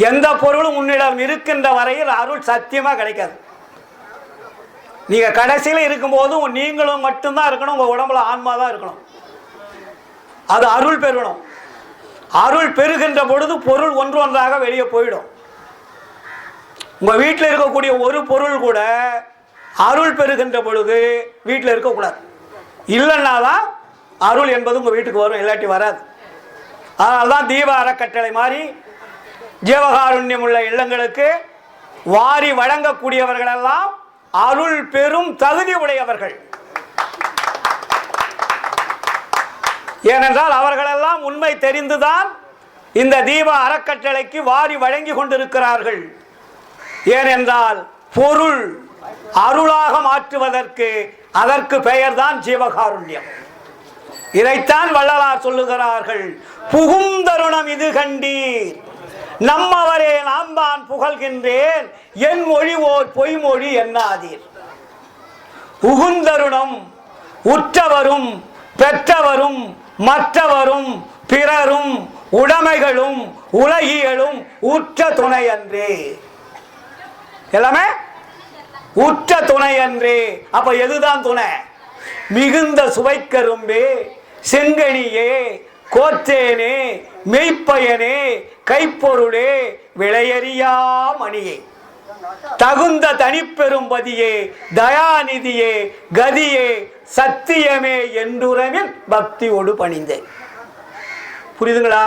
எந்த பொருளும் உன்னிடம் இருக்கின்ற வரையில் அருள் சத்தியமா கிடைக்காது. நீங்க கடைசியில் இருக்கும்போது நீங்களும் மட்டும்தான் இருக்கணும், உங்க உடம்புல ஆன்மா தான் இருக்கணும். அது அருள் பெறணும். அருள் பெறுகின்ற பொழுது பொருள் ஒன்று ஒன்றாக வெளியே போயிடும். உங்க வீட்டில் இருக்கக்கூடிய ஒரு பொருள் கூட அருள் பெறுகின்ற பொழுது வீட்டில் இருக்கக்கூடாது. இல்லைன்னாதான் அருள் என்பது உங்க வீட்டுக்கு வரும், இல்லாட்டி வராது. அதனால்தான் தீப அறக்கட்டளை மாதிரி ஜீவகாருண்யம் உள்ள இல்லங்களுக்கு வாரி வழங்கக்கூடியவர்கள் எல்லாம் அருள் பெரும் தகுதி உடையவர்கள். ஏனென்றால் அவர்களெல்லாம் உண்மை தெரிந்துதான் இந்த தீப அறக்கட்டளைக்கு வாரி வழங்கி கொண்டிருக்கிறார்கள். ஏனென்றால் பொருள் அருளாக மாற்றுவதற்கு அதற்கு பெயர்தான் ஜீவகாருண்யம். இதைத்தான் வள்ளலார் சொல்லுகிறார்கள். புகுந்தருணம் இது கண்டீர் நம்மவரே நாம் தான் புகழ்கின்றேன் என் மொழிவோர் பொய்மொழி என்னாதீர். உகுந்தருணம் உற்றவரும் பெற்றவரும் மற்றவரும் பிறரும் உடைமைகளும் உலகியலும் உற்ற துணை அன்றே. எல்லாமே உற்ற துணை அன்றே. அப்ப எதுதான் துணை? மிகுந்த சுவைக்கரும்பே, செங்கனியே, கோத்தேனே, மெய்ப்பயனே, கைப்பொருளே, விளையறியா மணியே, தகுந்த தனிப்பெரும்பதியே, தயாநிதியே, கதியே, சத்தியமே என்றுறவில் பக்தியோடு பணிந்தேன். புரியுதுங்களா?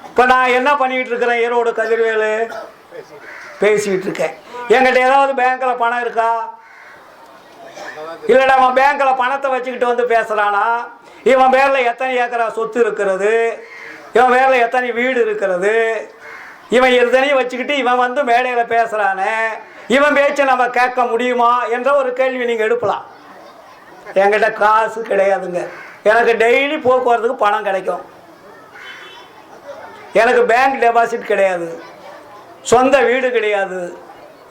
இப்ப நான் என்ன பண்ணிட்டு இருக்கிறேன்? ஈரோடு கதிர்வேலு பேசிட்டு இருக்கேன். என்கிட்ட ஏதாவது பேங்க்ல பணம் இருக்கா? இல்லடா, அவன் பேங்க்ல பணத்தை வச்சுக்கிட்டு வந்து பேசுறானா? இவன் பேர்ல எத்தனை ஏக்கரா சொத்து இருக்கிறது, இவன் பேர்ல எத்தனை வீடு இருக்கிறது, இவன் எத்தனையும் வச்சுக்கிட்டு இவன் வந்து மேடையில பேசுறானே, இவன் பேச்சை நம்ம கேட்க முடியுமா என்ற ஒரு கேள்வி நீங்க எழுப்பலாம். என்கிட்ட காசு கிடையாதுங்க. எனக்கு டெய்லி போக்குவரத்துக்கு பணம் கிடைக்கும். எனக்கு பேங்க் டெபாசிட் கிடையாது, சொந்த வீடு கிடையாது,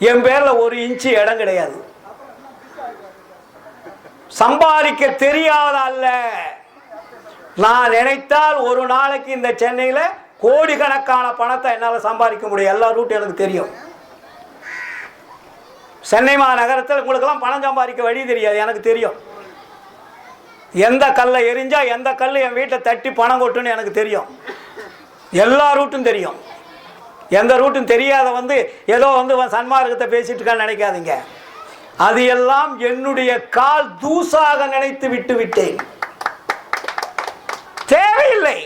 என் பேர்ல ஒரு இன்ச்சு இடம் கிடையாது. சம்பாதிக்க தெரியாத அல்ல. நான் நினைத்தால் ஒரு நாளைக்கு இந்த சென்னையில கோடிக்கணக்கான பணத்தை என்னால் சம்பாதிக்க முடியும். எல்லா ரூட்டும் எனக்கு தெரியும். சென்னை மாநகரத்தில் உங்களுக்கெல்லாம் பணம் சம்பாதிக்க வழி தெரியாது, எனக்கு தெரியும். எந்த கல்லை எரிஞ்சா எந்த கல் என் வீட்டை தட்டி பணம் கொட்டுன்னு எனக்கு தெரியும். எல்லா ரூட்டும் தெரியும். எந்த ரூட்டும் தெரியாத வந்து ஏதோ வந்து சன்மார்க்கத்தை பேசிட்டு இருக்கான்னு நினைக்காதீங்க. அது எல்லாம் என்னுடைய கால் தூசாக நினைத்து விட்டு விட்டேன். தேவையில்லை.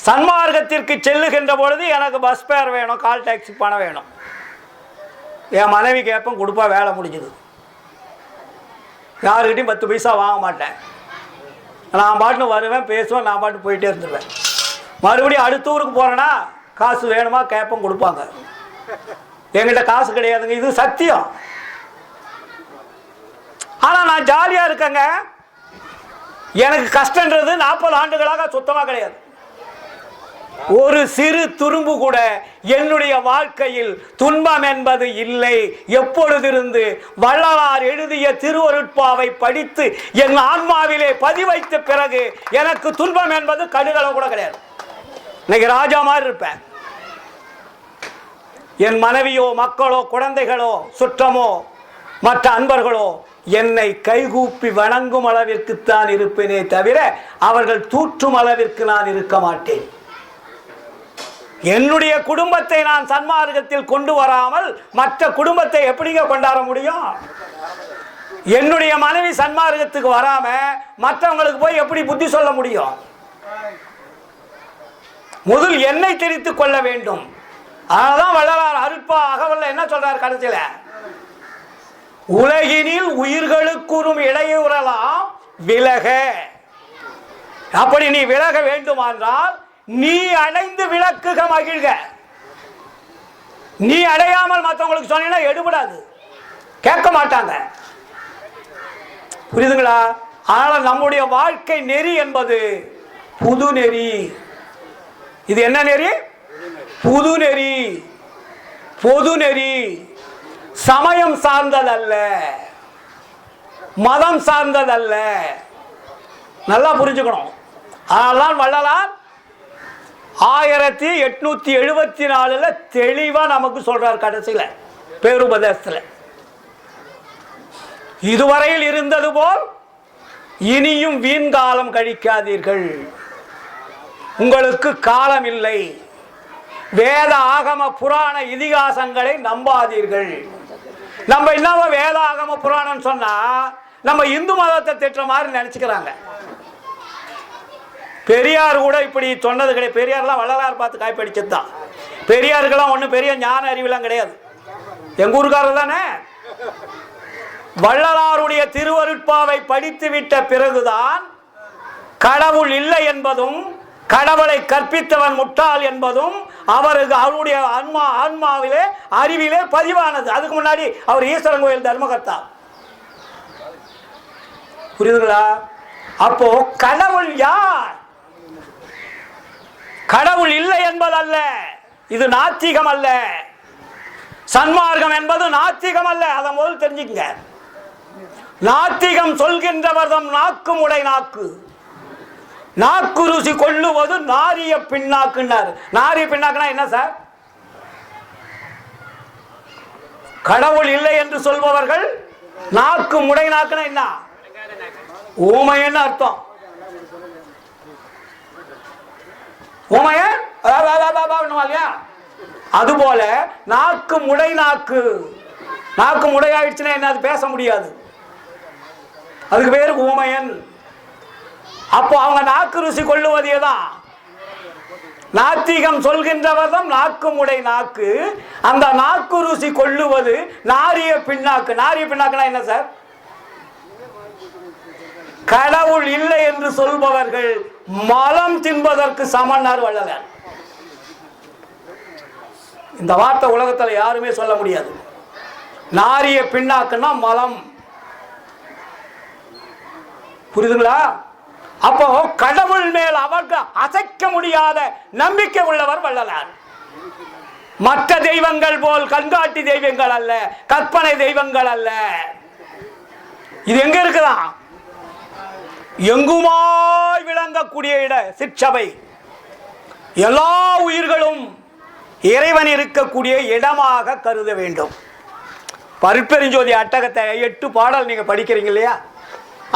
சன்மார்க்கத்திற்கு செல்லுகின்ற பொழுது எனக்கு பஸ் பேர் வேணும், கால் டாக்ஸி பணம் வேணும். என் மனைவி கேட்பேன், கொடுப்பா, வேலை முடிஞ்சுது. யாருக்கிட்டையும் 10 பைசா வாங்க மாட்டேன். நான் பாட்டு வருவேன், பேசுவேன், நான் பாட்டு போயிட்டே இருந்துருவேன். மறுபடியும் அடுத்த ஊருக்கு போறேன்னா காசு வேணுமா கேட்பேன், கொடுப்பாங்க. என்கிட்ட காசு கிடையாதுங்க, இது சத்தியம். ஆனா நான் ஜாலியா இருக்கேங்க. எனக்கு கஷ்டன்றது 40 ஆண்டுகளாக சுத்தமா கிடையாது. ஒரு சிறு துரும்பு கூட என்னுடைய வாழ்க்கையில் துன்பம் என்பது இல்லை. எப்பொழுதிருந்து வள்ளலார் எழுதிய திருவருட்பாவை படித்து என் ஆன்மாவிலே பதிவைத்த பிறகு எனக்கு துன்பம் என்பது கடுகளவு கூட கிடையாது. இன்னைக்கு ராஜா மாதிரி இருப்பேன். என் மனைவியோ, மக்களோ, குழந்தைகளோ, சுற்றமோ, மற்ற அன்பர்களோ என்னை கைகூப்பி வணங்கும் அளவிற்குத்தான் இருப்பேனே தவிர அவர்கள் தூற்றும் அளவிற்கு நான் இருக்க மாட்டேன். என்னுடைய குடும்பத்தை நான் சன்மார்க்கத்தில் கொண்டு வராமல் மற்ற குடும்பத்தை எப்படிங்க கொண்டாட முடியும்? என்னுடைய மனைவி சன்மார்க்கத்துக்கு வராம மற்றவங்களுக்கு போய் எப்படி புத்தி சொல்ல முடியும்? முதல் என்னை தெரித்துக் கொள்ள வேண்டும். அதனால்தான் வள்ளலார் அருட்பா அகவல்ல என்ன சொல்றார் கடைசியில? உலகினில் உயிர்களுக்குறும் இடையூறலாம் விலக. அப்படி நீ விலக வேண்டுமானால் நீ அடைந்து விளக்குக மகிழ்க. நீ அடையாமல் மற்றவங்களுக்கு சொன்னீங்கன்னா எடுபடாது, கேட்க மாட்டாங்க. புரியுதுங்களா? அதனால நம்முடைய வாழ்க்கை நெறி என்பது புது நெறி. இது என்ன நெறி? புது நெறி, பொது நெறி. சமயம் சார்ந்ததல்ல, மதம் சார்ந்ததல்ல. நல்லா புரிஞ்சுக்கணும். அதனால்தான் வள்ளலார் 1874 தெளிவா நமக்கு சொல்றார் கடைசியில பேருபதேசத்துல. இதுவரையில் இருந்தது போல் இனியும் வீண் காலம் கழிக்காதீர்கள். உங்களுக்கு காலம் இல்லை. வேத ஆகம புராண இதிகாசங்களை நம்பாதீர்கள். நம்ம என்னவோ வேத ஆகம புராணம் சொன்னா நம்ம இந்து மதத்தை திட்டுற மாதிரி நினைச்சுக்கிறாங்க. பெரியார் கூட இப்படி சொன்னது கிடையாது. பெரியார்லாம் வள்ளலார் பார்த்து காய்ப்படிச்சது தான். பெரியாருக்கெல்லாம் ஒன்றும் பெரிய ஞான அறிவுலாம் கிடையாது. எங்க ஊருக்காரர் தானே. வள்ளலாருடைய திருவருட்பாவை படித்து விட்ட பிறகுதான் கடவுள் இல்லை என்பதும் கடவுளை கற்பித்தவன் முட்டாள் என்பதும் அவருக்கு அவருடைய ஆன்மாவிலே அறிவிலே பதிவானது. அதுக்கு முன்னாடி அவர் ஈஸ்வரன் கோயில் தர்மகர்த்தா. புரியுதுங்களா? அப்போ கடவுள் யார்? கடவுள் இல்லை என்பது அல்ல, இது நாத்திகம் அல்ல. சன்மார்க்கம் என்பது நாத்திகம் அல்ல, அதை முதல் தெரிஞ்சுக்கங்க. நாத்திகம் சொல்கின்றவர்தம் நாக்கு உடை நாக்கு, நாக்கு ருசி கொள்ளுவது நாரிய பின்னாக்குன்னாரு. நாரிய பின்னாக்குனா என்ன சார்? கடவுள் இல்லை என்று சொல்பவர்கள் நாக்கு முடை நாக்குனா என்ன? ஊமையன்னு அர்த்தம். ஊமைய அதுபோல நாக்கு முடை நாக்கு, நாக்கு முடையாயிடுச்சுன்னா என்ன? அது பேச முடியாது, அதுக்கு பேரு ஊமையன். அப்போ அவங்க நாக்கு ருசி கொள்ளுவதேதான். நாத்திகம் சொல்கின்றவர்தான் நாக்கு முடை நாக்கு, அந்த நாக்கு ருசி கொள்ளுவது நாரிய பின்னாக்கு. நாரிய பின்னாக்குனா என்ன சார்? கடவுள் இல்லை என்று சொல்பவர்கள் மலம் தின்பதற்கு சமன்னார் வள்ளலார். இந்த வார்த்தை உலகத்தில் யாருமே சொல்ல முடியாது. நாரிய பின்னாக்குன்னா மலம். புரியுதுங்களா? அப்போ கடவுள் மேல் அவருக்கு அசைக்க முடியாத நம்பிக்கை உள்ளவர் வள்ளலார். மற்ற தெய்வங்கள் போல் கண்காட்டி தெய்வங்கள் அல்ல, கற்பனை தெய்வங்கள் அல்ல. இது எங்க இருக்குதான்? எங்குமாய் விளங்கக்கூடிய இட சிற்சபை. எல்லா உயிர்களும் இறைவன் இருக்கக்கூடிய இடமாக கருத வேண்டும். பருப்பெருஞ்சோதி அட்டகத்தை 8 பாடல் நீங்க படிக்கிறீங்க இல்லையா?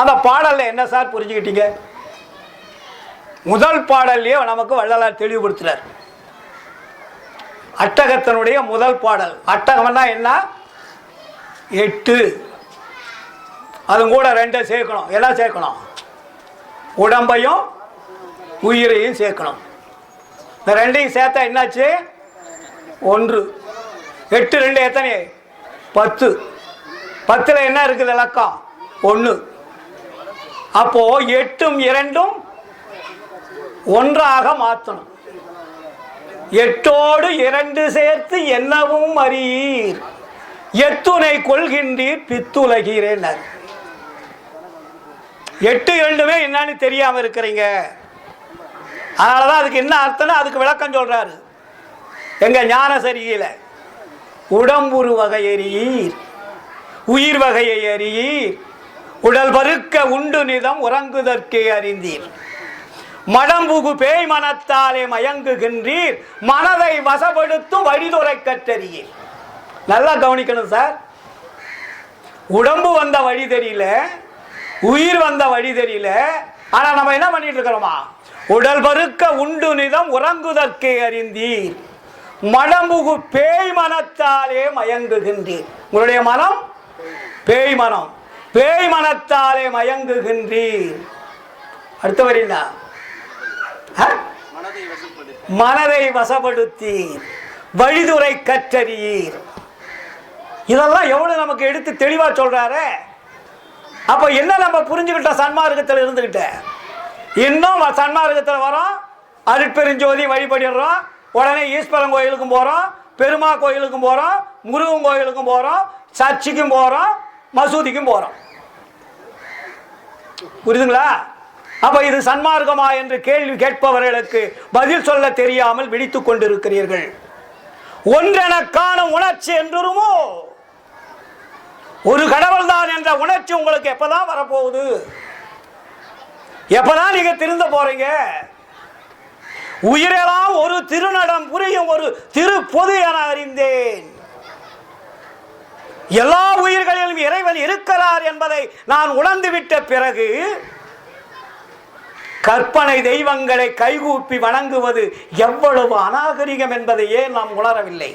அந்த பாடல்ல என்ன சார் புரிஞ்சுக்கிட்டீங்க? முதல் பாடல்லையே நமக்கு வள்ளலார் தெளிவுபடுத்துறார். அட்டகத்தினுடைய முதல் பாடல். அட்டகம்னா என்ன? 8. அது கூட 2 சேர்க்கணும். எல்லாம் சேர்க்கணும், உடம்பையும் உயிரையும் சேர்க்கணும். இந்த 2ஐயும் சேர்த்தா என்னாச்சு? 1. 8 2 எத்தனை? 10. 10ல் என்ன இருக்குது இலக்கம்? 1. அப்போ 8ம் 2ம் ஒன்றாக மாற்றணும். 8ஓடு 2 சேர்த்து என்னவும் அறியீர், எத்துணை கொள்கின்றீர் பித்துலகீரேன். 8 2மே என்னன்னு தெரியாம இருக்கிறீங்க. அதனாலதான் அதுக்கு என்ன அர்த்தம்னா அதுக்கு விளக்கம் சொல்றாரு எங்க ஞான சரியில. உடம்புரு வகை எறியீர், உயிர் வகையை அறியீர், உடல் பருக்க உண்டு நிதம் உறங்குதற்கே அறிந்தீர், மடம்புகு பேய் மனத்தாலே மயங்குகின்றீர், மனதை வசப்படுத்தும் வழிதுறை கற்றறியீர். நல்லா கவனிக்கணும் சார். உடம்பு வந்த வழி தெரியல, உயிர் வந்த வழி தெரியல. ஆனா நம்ம என்ன பண்ணிட்டு இருக்கிறோமா? உடல் பருக்க உண்டு நிதம் உறங்குதற்கே அறிந்தீர், மடம்புகு பேய் மனத்தாலே மயங்குகின்றீர். உங்களுடைய மனம் பேய் மனம், பேய் மனத்தாலே மயங்குகின்றீர். அடுத்த வரினா மனதை வசப்படுத்தி வழிதுறை கற்றறியீர். இதெல்லாம் எவ்வளவு நமக்கு எடுத்து தெளிவா சொல்றாரு. அப்ப என்ன நம்ம புரிஞ்சுக்கிட்டோம்? சன்மார்க்கத்தில் இருந்துகிட்ட இன்னும் சன்மார்க்கத்தில் வரோம், அருட்பெருஞ்சோதி வழிபடுறோம், உடனே ஈஸ்வரன் கோயிலுக்கும் போறோம், பெருமா கோயிலுக்கும் போறோம், முருகன் கோயிலுக்கும் போறோம், சர்ச்சுக்கும் போறோம், மசூதிக்கும் போறோம். புரியுதுங்களா? அப்ப இது சன்மார்க்கமா என்று கேள்வி கேட்பவர்களுக்கு பதில் சொல்ல தெரியாமல் விழித்துக் கொண்டிருக்கிறீர்கள். ஒன்றெனக்கான உணர்ச்சி என்றுமோ? ஒரு கடவுள் தான் என்ற உணர்ச்சி உங்களுக்கு எப்பதான் வரப்போகுது? எப்பதான் நீங்க திருந்த போறீங்க? உயிரெல்லாம் ஒரு திருநடம் புரியும் ஒரு திரு பொது என அறிந்தேன். எல்லா உயிர்களிலும் இறைவன் இருக்கிறார் என்பதை நான் உணர்ந்துவிட்ட பிறகு கற்பனை தெய்வங்களை கைகூப்பி வணங்குவது எவ்வளவு அநாகரிகம் என்பதையே நாம் உணரவில்லை.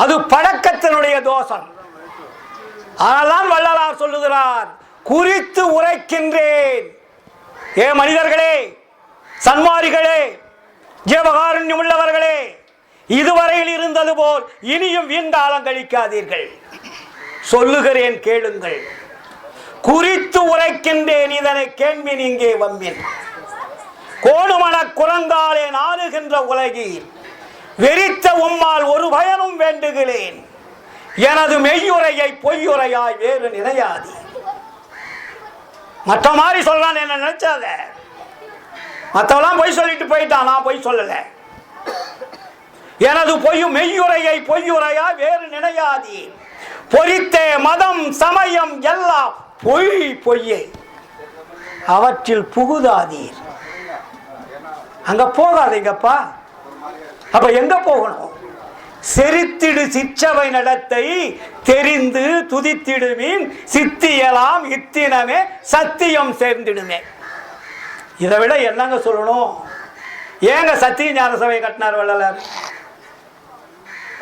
அது பழக்கத்தினுடைய தோஷம். ஆனால் வள்ளலார் சொல்லுகிறார், குறித்து உரைக்கின்றேன். ஏ மனிதர்களே, சன்மாரிகளே, ஜீவகாருண்யம் உள்ளவர்களே, இதுவரையில் இருந்தது போல் இனியும் வீண்காலம் கழிக்காதீர்கள். சொல்லுகிறேன் கேளுங்கள். குறித்து உரைக்கின்றேன், இதனை கேள்வின் இங்கே வம்பின். கோணுமன குரங்காலே நாடுகின்ற உலகில் வெறித்த உம்மால் ஒரு பயனும் வேண்டுகிறேன். எனது மெய்யுரையை பொய்யுரையாய் வேறு நினையாதி. மற்ற மாதிரி சொல்றான் என்ன நினைச்சாத. மற்றவெல்லாம் பொய் சொல்லிட்டு போயிட்டான், நான் பொய் சொல்லல. எனது மெய்யுரையை பொய்யுரையா வேறு நினையாதி. பொறித்தே மதம் சமயம் எல்லாம் பொய்யே அவற்றில் புகுதாதீர். அங்க போகாதீங்கப்பா. அப்ப எங்க போகணும்? செரித்திடு சிற்றவை நடத்தை தெரிந்து துதித்திடுமீன் சித்தியலாம் இத்தினமே சத்தியம் சேர்ந்திடுமே. இதை விட என்னங்க சொல்லணும்? ஏங்க சத்திய ஞான சபை கட்டினார் வள்ளலார்?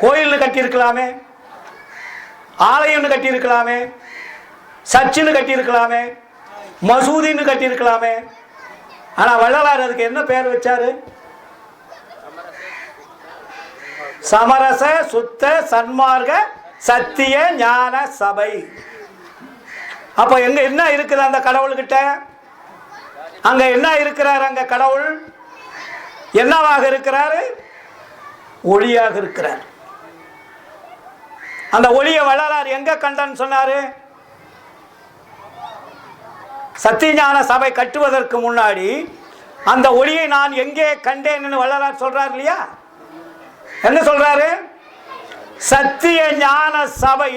கோயில்னு கட்டியிருக்கலாமே, ஆலயம்னு கட்டியிருக்கலாமே, சர்ச்சுன்னு கட்டியிருக்கலாமே, மசூதின்னு கட்டியிருக்கலாமே. ஆனா வள்ளலார் அதுக்கு என்ன பேர் வச்சாரு? சமரச சுத்த சன்மார்க்க சத்திய ஞான சபை. அப்ப எங்க என்ன இருக்குது அந்த கடவுள்கிட்ட? அங்க என்ன இருக்கிறார்? அங்க கடவுள் என்னவாக இருக்கிறாரு? ஒளியாக இருக்கிறார். அந்த ஒளிய வள்ளலார் எங்க கண்டன்னு சொன்னாரு? சத்தியஞான சபை கட்டுவதற்கு முன்னாடி அந்த ஒளியை நான் எங்கே கண்டேன் வள்ளலார் சொல்றார் இல்லையா? என்ன சொல்றாரு? சத்திய ஞான சபை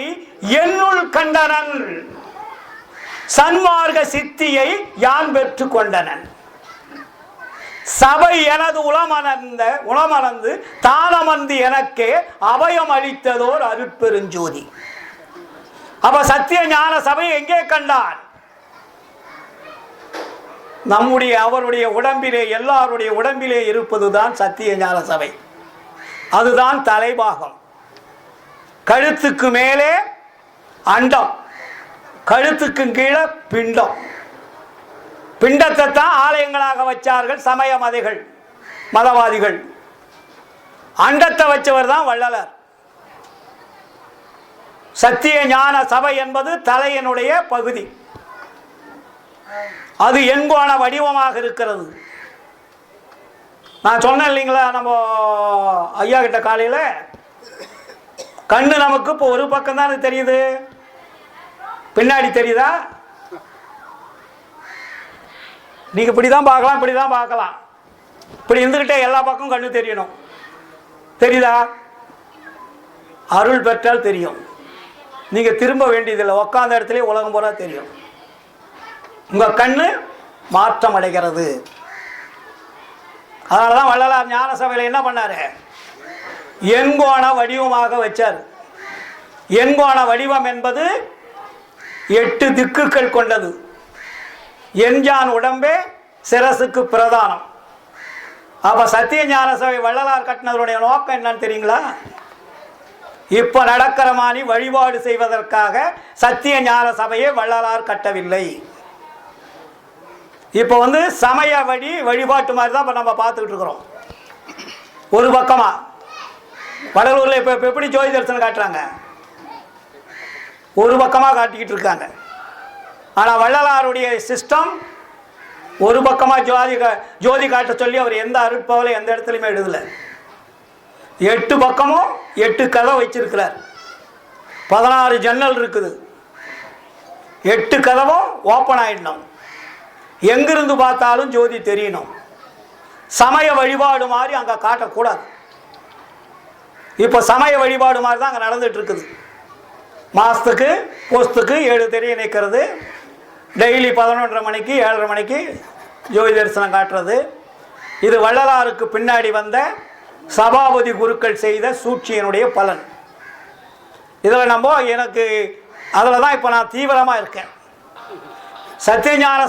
என்னுள் கண்டனன், சன்மார்க்க சித்தியை யான் பெற்று கொண்டனன். சபை எனது உளமணந்து தானமந்து எனக்கே அபயம் அளித்ததோர் அருட்பெருஞ்சோதி. அப்ப சத்திய ஞான சபை எங்கே கண்டான்? அவருடைய உடம்பிலே, எல்லாருடைய உடம்பிலே இருப்பதுதான் சத்திய ஞான சபை. அதுதான் தலைபாகம். கழுத்துக்கு மேலே அண்டம், கழுத்துக்கு கீழே பிண்டம். பிண்டத்தை தான் ஆலயங்களாக வச்சார்கள் சமய மதவாதிகள். அண்டத்தை வச்சவர் தான் வள்ளலார். சத்திய ஞான சபை என்பது தலையினுடைய பகுதி. அது எண்கோண வடிவமாக இருக்கிறது. நான் சொன்னேன் இல்லைங்களா, நம்ம ஐயா கிட்ட காலையில், கண்ணு நமக்கு இப்போ ஒரு பக்கம் தான் தெரியுது, பின்னாடி தெரியுதா? நீங்க இப்படிதான் பார்க்கலாம், இப்படிதான் பார்க்கலாம். இப்படி இருந்துகிட்டே எல்லா பக்கம் கண்ணு தெரியணும். தெரியுதா? அருள் பெற்றால் தெரியும். நீங்க திரும்ப வேண்டியதில்லை, உட்கார்ந்த இடத்துல உலகம் பூரா தெரியும். உங்க கண்ணு மாற்றம் அடைகிறது. அதனாலதான் வள்ளலார் ஞான சபையில் என்ன பண்ணாரு? எண்கோண வடிவமாக வச்சார். எண்கோண வடிவம் என்பது 8 திக்குகள் கொண்டது. எஞ்சான் உடம்பே சிரசுக்கு பிரதானம். அப்ப சத்திய ஞான சபை வள்ளலார் கட்டினதனுடைய நோக்கம் என்னன்னு தெரியுங்களா? இப்ப நடக்கிற மாதிரி வழிபாடு செய்வதற்காக சத்திய ஞான சபையை வள்ளலார் கட்டவில்லை. இப்போ சமய வழிபாட்டு மாதிரி தான் இப்போ நம்ம பார்த்துக்கிட்டு இருக்கிறோம். ஒரு பக்கமா வடலூரில் இப்போ எப்படி ஜோதி தரிசனம் காட்டுறாங்க? ஒரு பக்கமாக காட்டிக்கிட்டு இருக்காங்க. ஆனால் வள்ளலாருடைய சிஸ்டம் ஒரு பக்கமாக ஜோதி காட்ட சொல்லி அவர் எந்த அருட்பவலை எந்த இடத்துலையுமே எழுதலை. 8 பக்கமும் 8 கதை வச்சிருக்கிறார். 16 ஜன்னல் இருக்குது. 8 கதவும் ஓப்பன் ஆயிடணும். எங்கிருந்து பார்த்தாலும் ஜோதி தெரியணும். சமய வழிபாடு மாதிரி அங்கே காட்டக்கூடாது. இப்போ சமய வழிபாடு மாதிரி தான் அங்கே நடந்துட்டு இருக்குது. மாதத்துக்கு போஸ்துக்கு 7 தெரிய நிற்கிறது. டெய்லி 11:30 மணிக்கு 7:30 மணிக்கு ஜோதி தரிசனம் காட்டுறது. இது வள்ளலாருக்கு பின்னாடி வந்த சபாபதி குருக்கள் செய்த சூழ்ச்சியினுடைய பலன். இதில் அதில் தான் இப்போ நான் தீவிரமாக இருக்கேன். சத்தியஞான